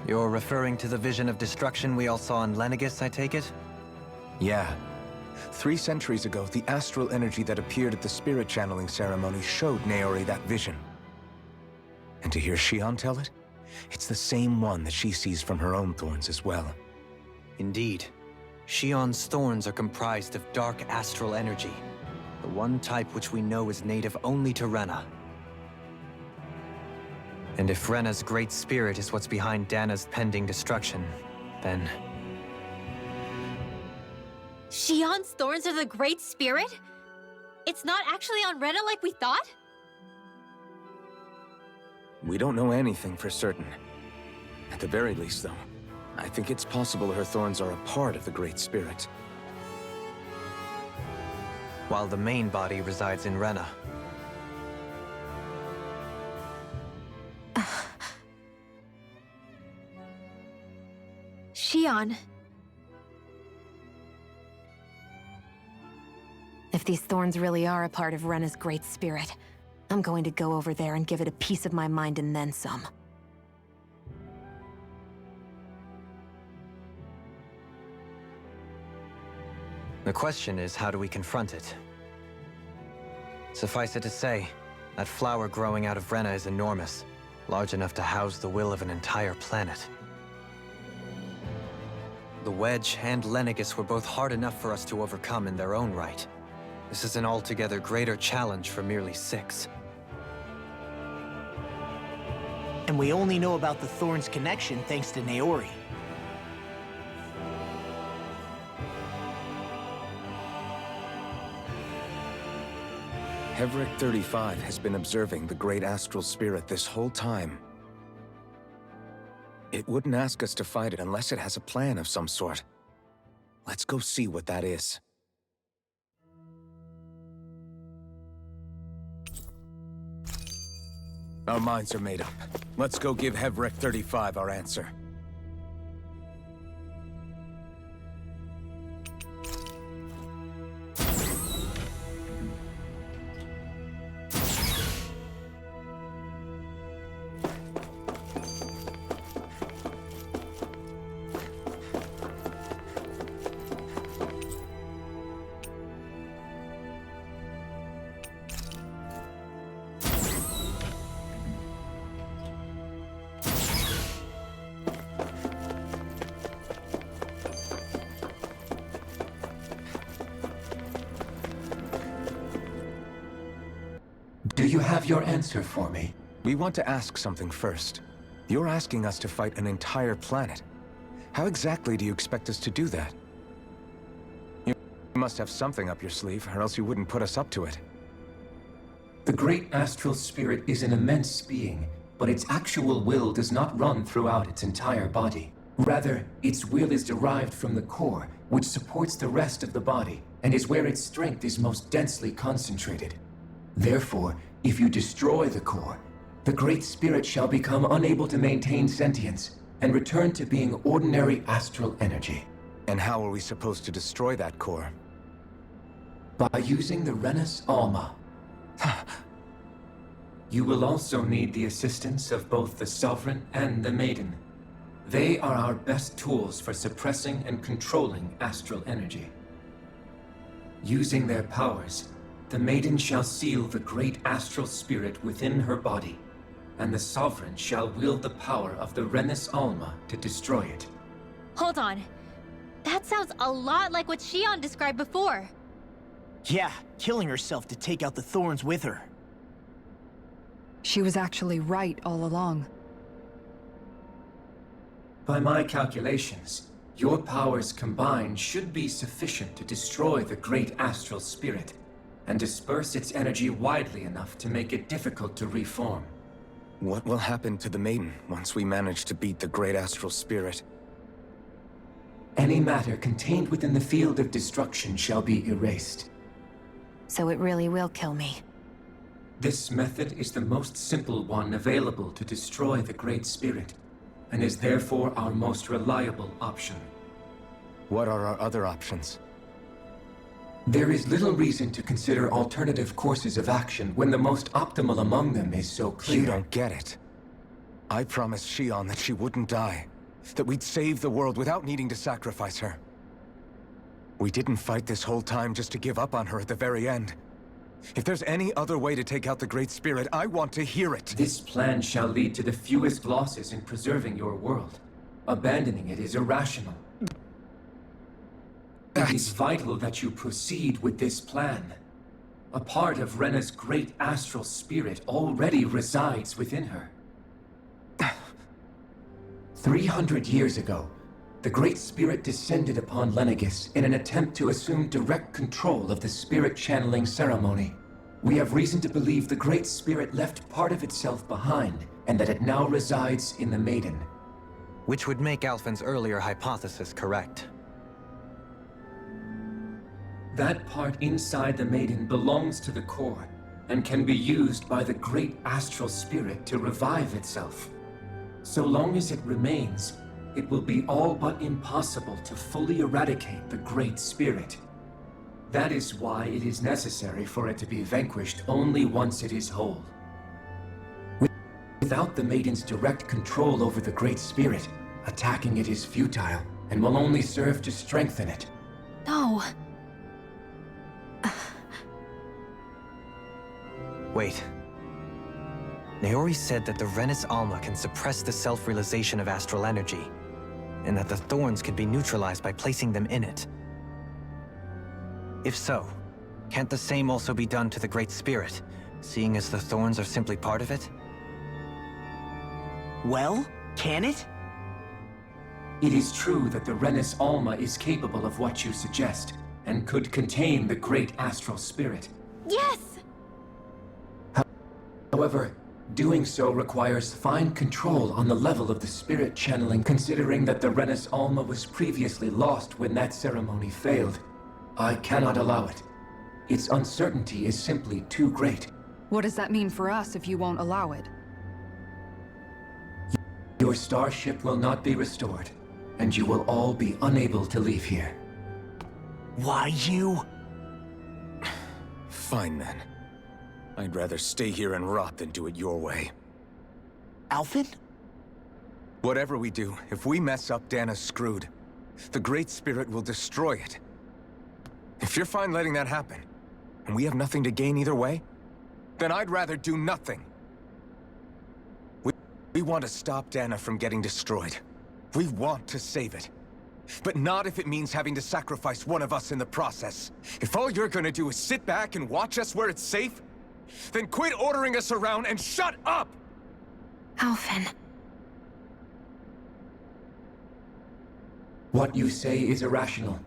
You're referring to the vision of destruction we all saw in Lenegis, I take it? Yeah. 3 centuries ago, the astral energy that appeared at the spirit channeling ceremony showed Naori that vision. And to hear Xion tell it, it's the same one that she sees from her own thorns as well. Indeed. Xion's thorns are comprised of dark astral energy, the one type which we know is native only to Rena. And if Rena's great spirit is what's behind Dana's pending destruction, then... Xion's thorns are the Great Spirit? It's not actually on Rena like we thought? We don't know anything for certain. At the very least, though, I think it's possible her thorns are a part of the Great Spirit. While the main body resides in Rena. Xion. If these thorns really are a part of Rena's Great Spirit, I'm going to go over there and give it a piece of my mind and then some. The question is, how do we confront it? Suffice it to say, that flower growing out of Rena is enormous, large enough to house the will of an entire planet. The Wedge and Lenegis were both hard enough for us to overcome in their own right. This is an altogether greater challenge for merely 6. And we only know about the Thorns connection thanks to Naori. Hevric 35 has been observing the Great Astral Spirit this whole time. It wouldn't ask us to fight it unless it has a plan of some sort. Let's go see what that is. Our minds are made up. Let's go give Hevric 35 our answer. Do you have your answer for me? We want to ask something first. You're asking us to fight an entire planet. How exactly do you expect us to do that? You must have something up your sleeve, or else you wouldn't put us up to it. The Great Astral Spirit is an immense being, but its actual will does not run throughout its entire body. Rather, its will is derived from the core, which supports the rest of the body, and is where its strength is most densely concentrated. Therefore, if you destroy the core, the Great Spirit shall become unable to maintain sentience, and return to being ordinary astral energy. And how are we supposed to destroy that core? By using the Renas Alma. You will also need the assistance of both the Sovereign and the Maiden. They are our best tools for suppressing and controlling astral energy. Using their powers, the Maiden shall seal the Great Astral Spirit within her body, and the Sovereign shall wield the power of the Renas Alma to destroy it. Hold on. That sounds a lot like what Xion described before. Yeah, killing herself to take out the Thorns with her. She was actually right all along. By my calculations, your powers combined should be sufficient to destroy the Great Astral Spirit, and disperse its energy widely enough to make it difficult to reform. What will happen to the Maiden once we manage to beat the Great Astral Spirit? Any matter contained within the field of destruction shall be erased. So it really will kill me. This method is the most simple one available to destroy the Great Spirit, and is therefore our most reliable option. What are our other options? There is little reason to consider alternative courses of action when the most optimal among them is so clear. You don't get it. I promised Shion that she wouldn't die, that we'd save the world without needing to sacrifice her. We didn't fight this whole time just to give up on her at the very end. If there's any other way to take out the Great Spirit, I want to hear it. This plan shall lead to the fewest losses in preserving your world. Abandoning it is irrational. It is vital that you proceed with this plan. A part of Rena's great astral spirit already resides within her. 300 years ago, the Great Spirit descended upon Lenegis in an attempt to assume direct control of the spirit channeling ceremony. We have reason to believe the Great Spirit left part of itself behind, and that it now resides in the Maiden. Which would make Alphen's earlier hypothesis correct. That part inside the Maiden belongs to the core, and can be used by the Great Astral Spirit to revive itself. So long as it remains, it will be all but impossible to fully eradicate the Great Spirit. That is why it is necessary for it to be vanquished only once it is whole. Without the Maiden's direct control over the Great Spirit, attacking it is futile, and will only serve to strengthen it. No. Wait. Naori said that the Renis Alma can suppress the self-realization of astral energy, and that the thorns could be neutralized by placing them in it. If so, can't the same also be done to the Great Spirit, seeing as the thorns are simply part of it? Well, can it? It is true that the Renis Alma is capable of what you suggest, and could contain the Great Astral Spirit. Yes! However, doing so requires fine control on the level of the spirit channeling, considering that the Renis Alma was previously lost when that ceremony failed. I cannot allow it. Its uncertainty is simply too great. What does that mean for us if you won't allow it? Your starship will not be restored, and you will all be unable to leave here. Why you? Fine then. I'd rather stay here and rot than do it your way. Alphen? Whatever we do, if we mess up, Dana's screwed. The Great Spirit will destroy it. If you're fine letting that happen, and we have nothing to gain either way, then I'd rather do nothing. We want to stop Dana from getting destroyed. We want to save it. But not if it means having to sacrifice one of us in the process. If all you're gonna do is sit back and watch us where it's safe, then quit ordering us around and shut up! Alphen. What you say is irrational.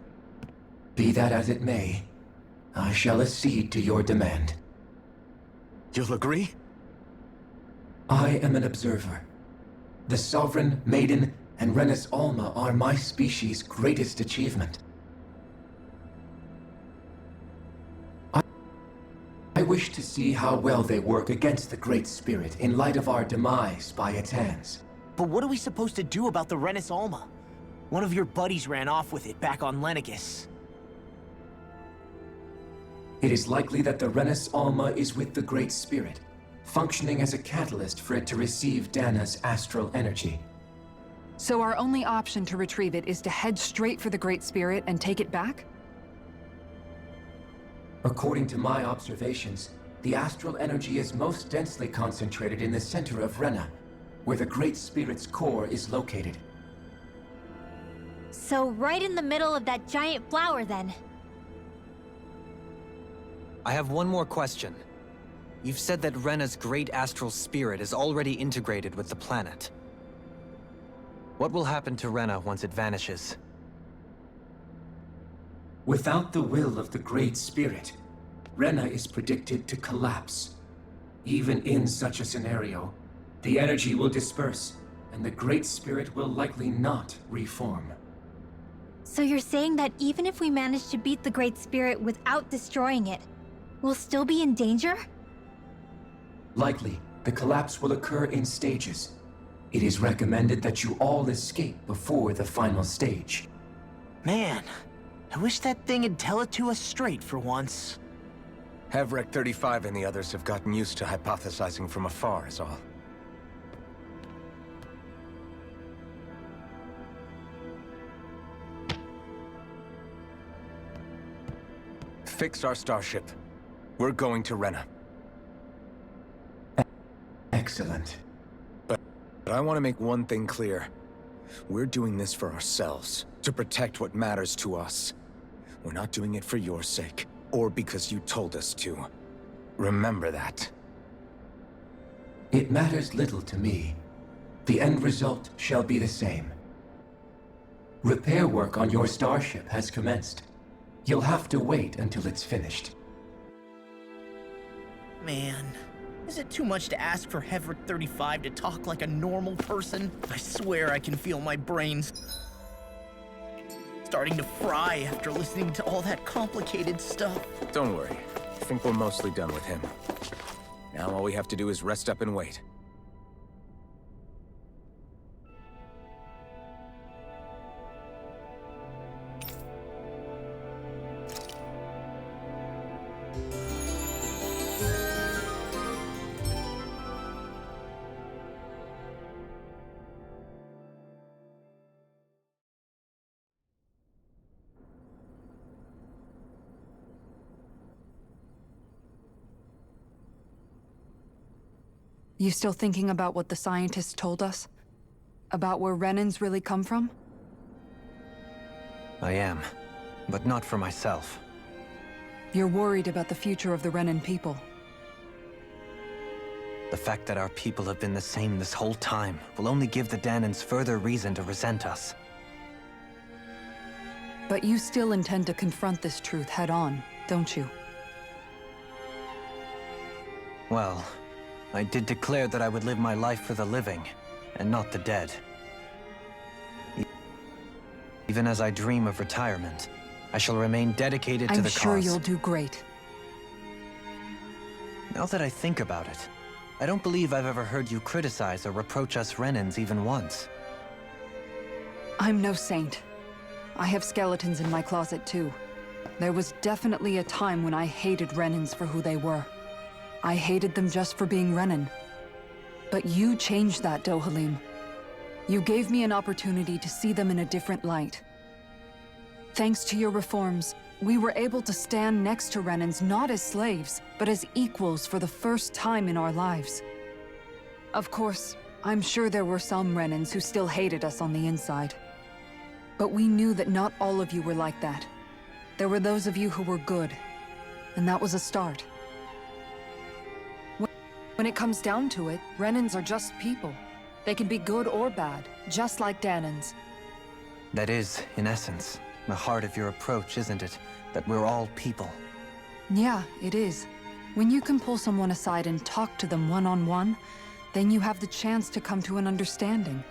Be that as it may, I shall accede to your demand. You'll agree? I am an observer. The Sovereign, Maiden, and Renis Alma are my species' greatest achievement. I wish to see how well they work against the Great Spirit in light of our demise by its hands. But what are we supposed to do about the Renis Alma? One of your buddies ran off with it back on Lenegis. It is likely that the Renis Alma is with the Great Spirit, functioning as a catalyst for it to receive Dana's astral energy. So our only option to retrieve it is to head straight for the Great Spirit and take it back? According to my observations, the astral energy is most densely concentrated in the center of Rena, where the Great Spirit's core is located. So right in the middle of that giant flower, then. I have one more question. You've said that Rena's great astral spirit is already integrated with the planet. What will happen to Rena once it vanishes? Without the will of the Great Spirit, Rena is predicted to collapse. Even in such a scenario, the energy will disperse, and the Great Spirit will likely not reform. So you're saying that even if we manage to beat the Great Spirit without destroying it, we'll still be in danger? Likely, the collapse will occur in stages. It is recommended that you all escape before the final stage. Man, I wish that thing would tell it to us straight for once. Havrek 35 and the others have gotten used to hypothesizing from afar, is all. Fix our starship. We're going to Rena. Excellent. But I want to make one thing clear. We're doing this for ourselves, to protect what matters to us. We're not doing it for your sake, or because you told us to. Remember that. It matters little to me. The end result shall be the same. Repair work on your starship has commenced. You'll have to wait until it's finished. Man, is it too much to ask for Havrek 35 to talk like a normal person? I swear I can feel my brains starting to fry after listening to all that complicated stuff. Don't worry. I think we're mostly done with him. Now all we have to do is rest up and wait. You still thinking about what the scientists told us? About where Renans really come from? I am, but not for myself. You're worried about the future of the Renan people. The fact that our people have been the same this whole time will only give the Danans further reason to resent us. But you still intend to confront this truth head-on, don't you? Well, I did declare that I would live my life for the living, and not the dead. Even as I dream of retirement, I shall remain dedicated to the cause. I'm sure you'll do great. Now that I think about it, I don't believe I've ever heard you criticize or reproach us Renans even once. I'm no saint. I have skeletons in my closet too. There was definitely a time when I hated Renans for who they were. I hated them just for being Renan. But you changed that, Dohalim. You gave me an opportunity to see them in a different light. Thanks to your reforms, we were able to stand next to Renans not as slaves, but as equals for the first time in our lives. Of course, I'm sure there were some Renans who still hated us on the inside. But we knew that not all of you were like that. There were those of you who were good, and that was a start. When it comes down to it, Renans are just people. They can be good or bad, just like Danans. That is, in essence, the heart of your approach, isn't it? That we're all people. Yeah, it is. When you can pull someone aside and talk to them one-on-one, then you have the chance to come to an understanding.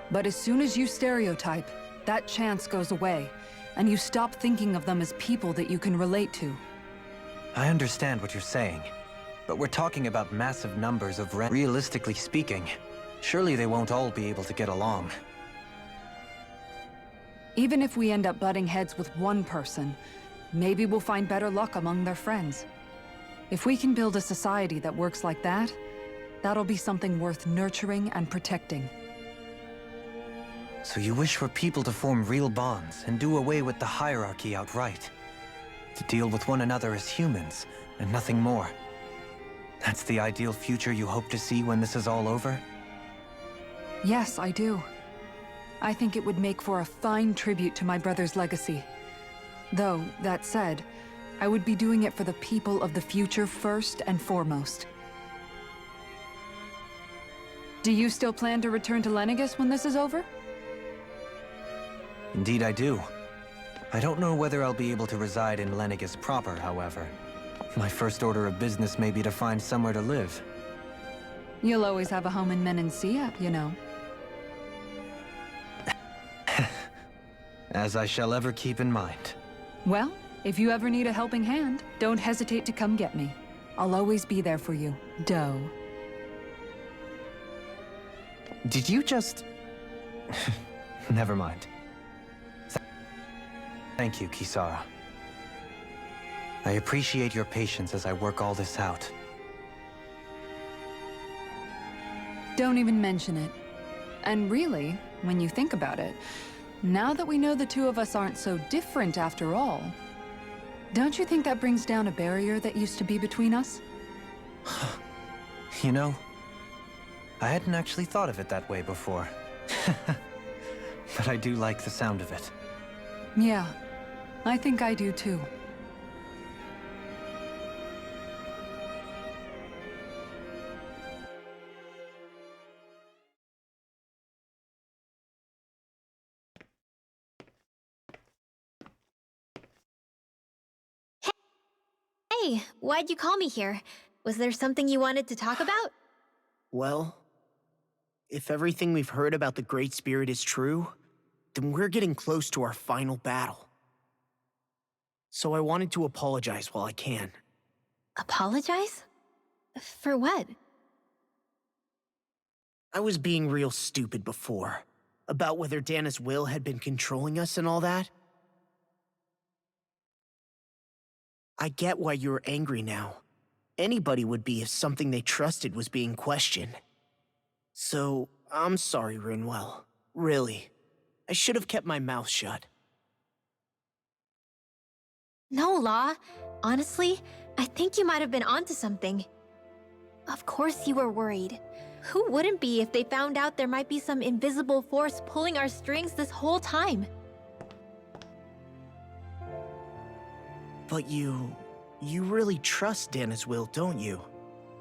But as soon as you stereotype, that chance goes away, and you stop thinking of them as people that you can relate to. I understand what you're saying, but we're talking about massive numbers of Realistically speaking, surely they won't all be able to get along. Even if we end up butting heads with one person, maybe we'll find better luck among their friends. If we can build a society that works like that, that'll be something worth nurturing and protecting. So you wish for people to form real bonds and do away with the hierarchy outright? To deal with one another as humans, and nothing more? That's the ideal future you hope to see when this is all over? Yes, I do. I think it would make for a fine tribute to my brother's legacy. Though, that said, I would be doing it for the people of the future first and foremost. Do you still plan to return to Lenegis when this is over? Indeed I do. I don't know whether I'll be able to reside in Lenegis proper, however. My first order of business may be to find somewhere to live. You'll always have a home in Menancia, you know. As I shall ever keep in mind. Well, if you ever need a helping hand, don't hesitate to come get me. I'll always be there for you, Doe. Did you just... Never mind. Thank you, Kisara. I appreciate your patience as I work all this out. Don't even mention it. And really, when you think about it, now that we know the two of us aren't so different after all, don't you think that brings down a barrier that used to be between us? You know, I hadn't actually thought of it that way before. But I do like the sound of it. Yeah, I think I do too. Hey, why'd you call me here? Was there something you wanted to talk about? Well, if everything we've heard about the Great Spirit is true, then we're getting close to our final battle. So I wanted to apologize while I can. Apologize? For what? I was being real stupid before, about whether Dana's will had been controlling us and all that. I get why you're angry now. Anybody would be if something they trusted was being questioned. So, I'm sorry, Rinwell. Really. I should have kept my mouth shut. No, Law. Honestly, I think you might have been onto something. Of course you were worried. Who wouldn't be if they found out there might be some invisible force pulling our strings this whole time? But you really trust Dana's will, don't you?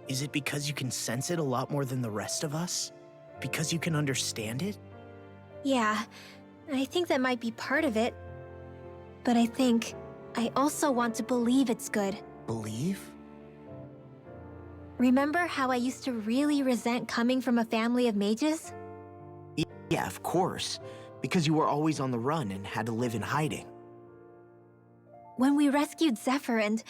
Is it because you can sense it a lot more than the rest of us? Because you can understand it? Yeah, I think that might be part of it. But I think I also want to believe it's good. Believe? Remember how I used to really resent coming from a family of mages? Yeah, of course. Because you were always on the run and had to live in hiding. When we rescued Zephyr and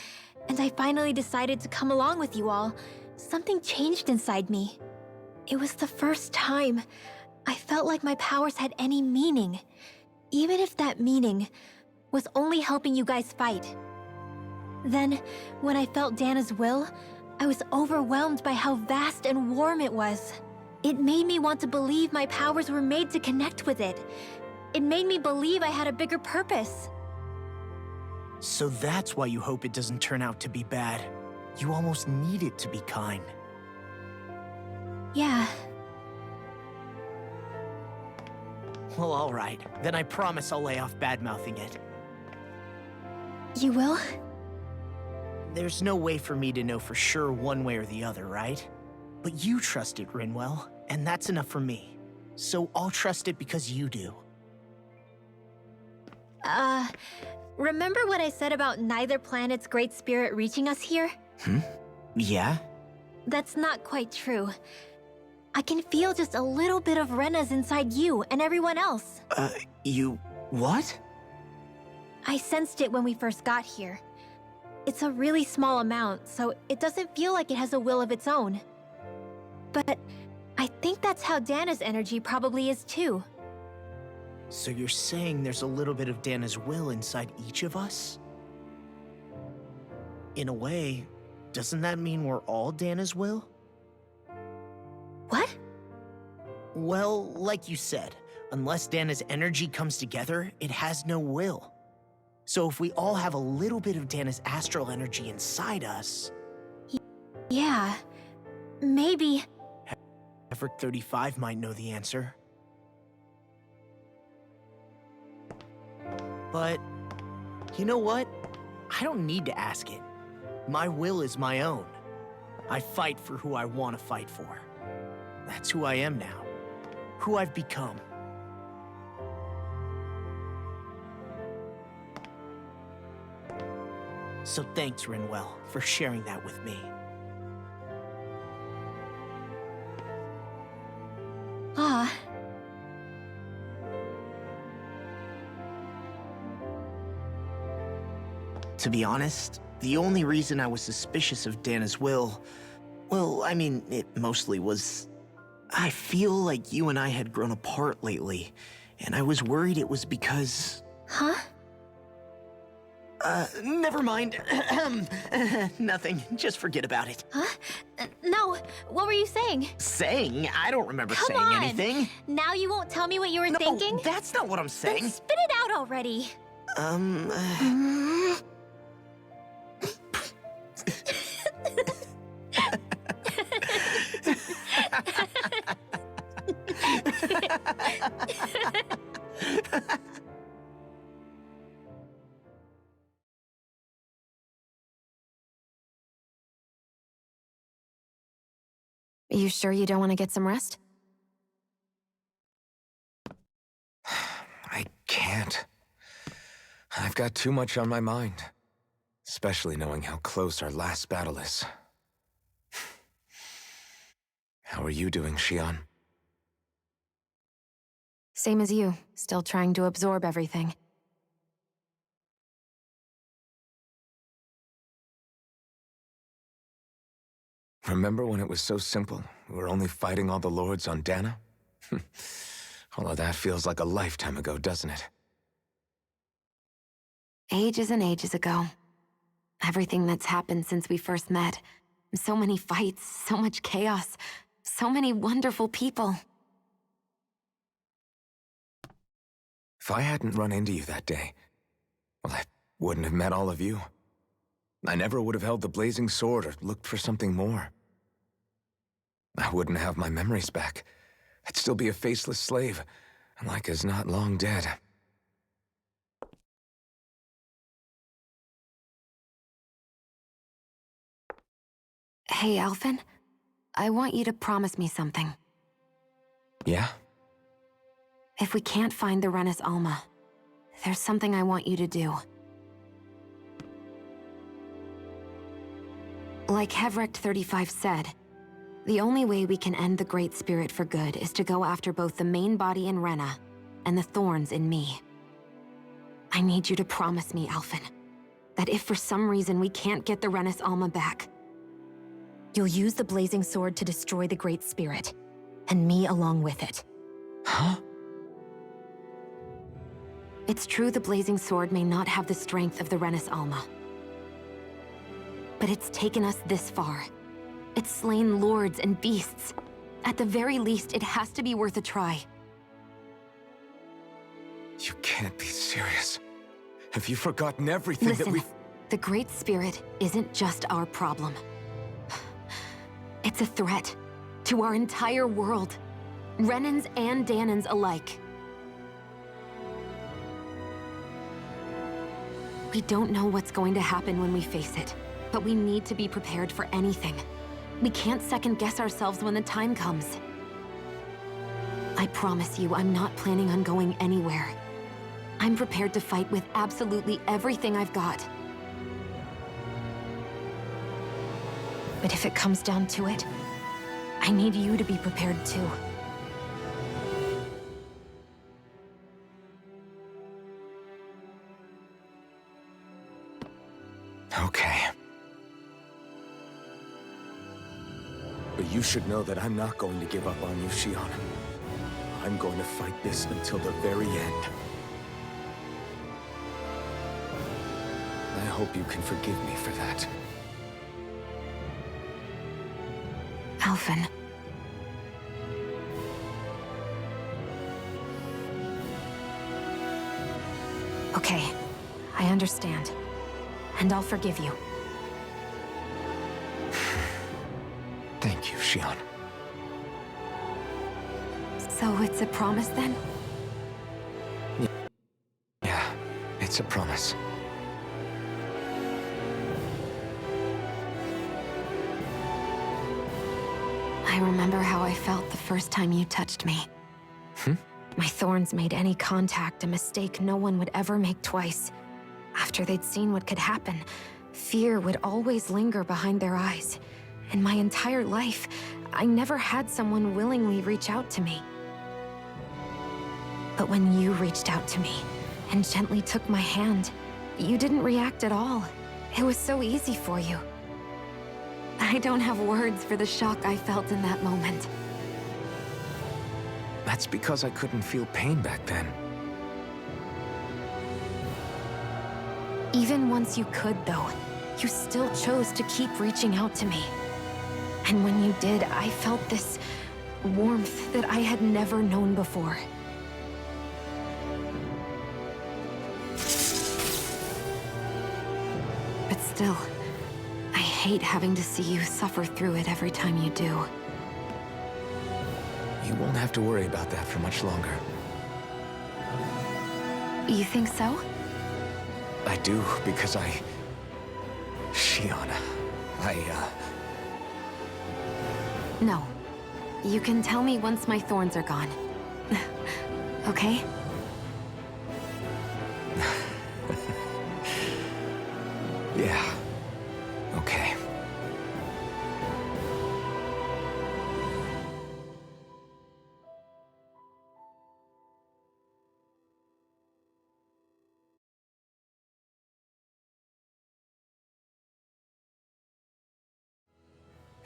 I finally decided to come along with you all, something changed inside me. It was the first time I felt like my powers had any meaning, even if that meaning was only helping you guys fight. Then, when I felt Dana's will, I was overwhelmed by how vast and warm it was. It made me want to believe my powers were made to connect with it. It made me believe I had a bigger purpose. So that's why you hope it doesn't turn out to be bad. You almost need it to be kind. Yeah. Well, all right. Then I promise I'll lay off bad-mouthing it. You will? There's no way for me to know for sure one way or the other, right? But you trust it, Rinwell, and that's enough for me. So I'll trust it because you do. Remember what I said about neither planet's great spirit reaching us here? Yeah? That's not quite true. I can feel just a little bit of Rena's inside you and everyone else. You... what? I sensed it when we first got here. It's a really small amount, so it doesn't feel like it has a will of its own. But I think that's how Dana's energy probably is too. So you're saying there's a little bit of Dana's will inside each of us? In a way, doesn't that mean we're all Dana's will? What? Well, like you said, unless Dana's energy comes together, it has no will. So if we all have a little bit of Dana's astral energy inside us... Yeah, maybe... Effort 35 might know the answer. But, you know what? I don't need to ask it. My will is my own. I fight for who I want to fight for. That's who I am now. Who I've become. So thanks, Rinwell, for sharing that with me. Ah. To be honest, the only reason I was suspicious of Dana's will, well, I mean, it mostly was... I feel like you and I had grown apart lately, and I was worried it was because... Huh? Never mind. Nothing. Just forget about it. Huh? No, what were you saying? Saying? I don't remember Come saying on. anything. Now you won't tell me what you were No, thinking? that's not what I'm saying. Then spit it out already. You sure you don't want to get some rest? I can't. I've got too much on my mind. Especially knowing how close our last battle is. How are you doing, Xion? Same as you, still trying to absorb everything. Remember when it was so simple? We were only fighting all the lords on Dana? All of that feels like a lifetime ago, doesn't it? Ages and ages ago. Everything that's happened since we first met. So many fights, so much chaos, so many wonderful people. If I hadn't run into you that day, well, I wouldn't have met all of you. I never would have held the blazing sword or looked for something more. I wouldn't have my memories back. I'd still be a faceless slave, like as not long dead. Hey, Alphen. I want you to promise me something. Yeah? If we can't find the Renis Alma, there's something I want you to do. Like Hevrect 35 said, the only way we can end the Great Spirit for good is to go after both the main body in Rena and the thorns in me. I need you to promise me, Alphen, that if for some reason we can't get the Renis Alma back, you'll use the blazing sword to destroy the Great Spirit, and me along with it. Huh? It's true the blazing sword may not have the strength of the Renis Alma. But it's taken us this far. It's slain lords and beasts. At the very least, it has to be worth a try. You can't be serious. Have you forgotten everything Listen, that we've... the Great Spirit isn't just our problem. It's a threat to our entire world. Renans and Danans alike. We don't know what's going to happen when we face it, but we need to be prepared for anything. We can't second-guess ourselves when the time comes. I promise you, I'm not planning on going anywhere. I'm prepared to fight with absolutely everything I've got. But if it comes down to it, I need you to be prepared too. Okay. But you should know that I'm not going to give up on you, Xion. I'm going to fight this until the very end. I hope you can forgive me for that. Alphen. Okay, I understand. And I'll forgive you. Thank you, Xion. So it's a promise then? Yeah, it's a promise. I remember how I felt the first time you touched me. My thorns made any contact a mistake no one would ever make twice. After they'd seen what could happen, Fear would always linger behind their eyes. In my entire life, I never had someone willingly reach out to me. But when you reached out to me and gently took my hand, you didn't react at all. It was so easy for you. I don't have words for the shock I felt in that moment. That's because I couldn't feel pain back then. Even once you could, though, you still chose to keep reaching out to me. And when you did, I felt this warmth that I had never known before. But still, I hate having to see you suffer through it every time you do. You won't have to worry about that for much longer. You think so? I do, because Shion, No. You can tell me once my thorns are gone. Okay? Yeah. Okay.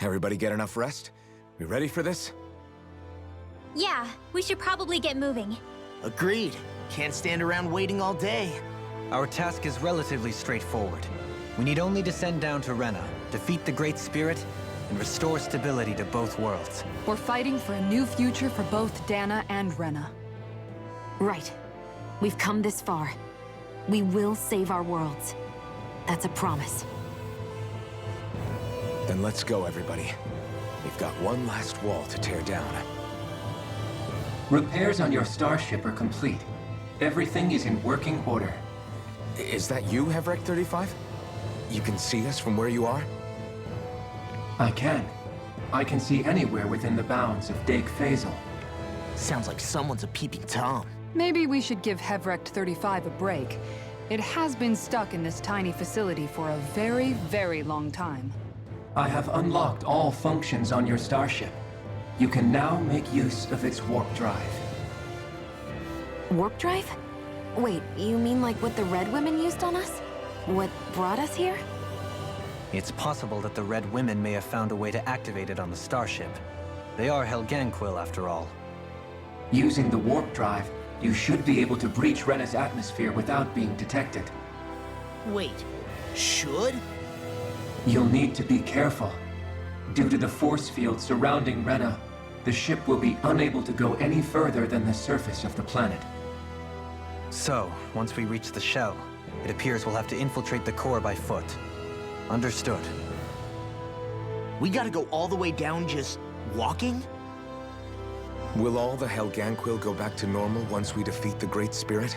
Everybody get enough rest? We ready for this? Yeah, we should probably get moving. Agreed. Can't stand around waiting all day. Our task is relatively straightforward. We need only descend down to Rena, defeat the Great Spirit, and restore stability to both worlds. We're fighting for a new future for both Dana and Rena. Right. We've come this far. We will save our worlds. That's a promise. Then let's go, everybody. We've got one last wall to tear down. Repairs on your starship are complete. Everything is in working order. Is that you, Hevrek 35? You can see us from where you are? I can. I can see anywhere within the bounds of Dake Faisal. Sounds like someone's a peeping Tom. Maybe we should give Hevrek 35 a break. It has been stuck in this tiny facility for a very, very long time. I have unlocked all functions on your starship. You can now make use of its warp drive. Warp drive? Wait, you mean like what the Red Women used on us? What brought us here? It's possible that the Red Women may have found a way to activate it on the starship. They are Helganquil, after all. Using the warp drive, you should be able to breach Rena's atmosphere without being detected. Wait, should? You'll need to be careful. Due to the force field surrounding Rena, the ship will be unable to go any further than the surface of the planet. So, once we reach the shell, it appears we'll have to infiltrate the core by foot. Understood. We gotta go all the way down just walking? Will all the Helganquil go back to normal once we defeat the Great Spirit?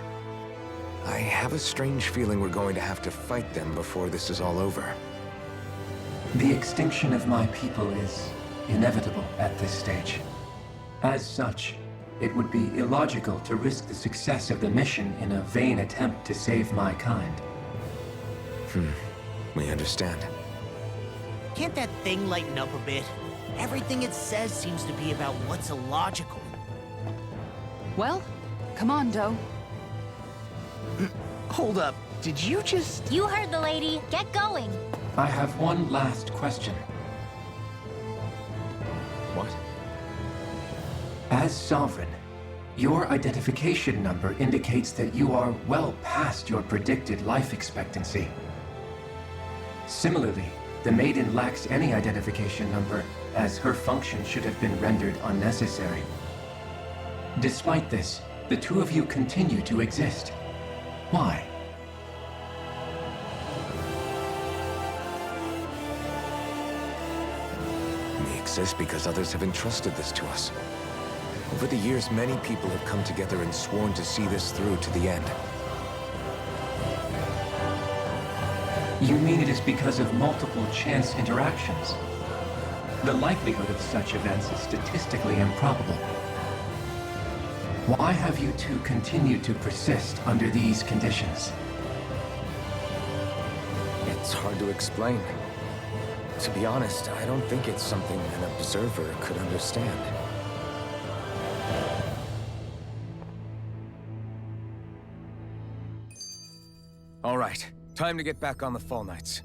I have a strange feeling we're going to have to fight them before this is all over. The extinction of my people is inevitable at this stage. As such, it would be illogical to risk the success of the mission in a vain attempt to save my kind. We understand. Can't that thing lighten up a bit? Everything it says seems to be about what's illogical. Well, come on, Doe. Hold up, did you just... You heard the lady. Get going. I have one last question. What? As Sovereign, your identification number indicates that you are well past your predicted life expectancy. Similarly, the Maiden lacks any identification number, as her function should have been rendered unnecessary. Despite this, the two of you continue to exist. Why? We exist because others have entrusted this to us. Over the years, many people have come together and sworn to see this through to the end. You mean it is because of multiple chance interactions? The likelihood of such events is statistically improbable. Why have you two continued to persist under these conditions? It's hard to explain. To be honest, I don't think it's something an observer could understand. All right, time to get back on the Fall Knights.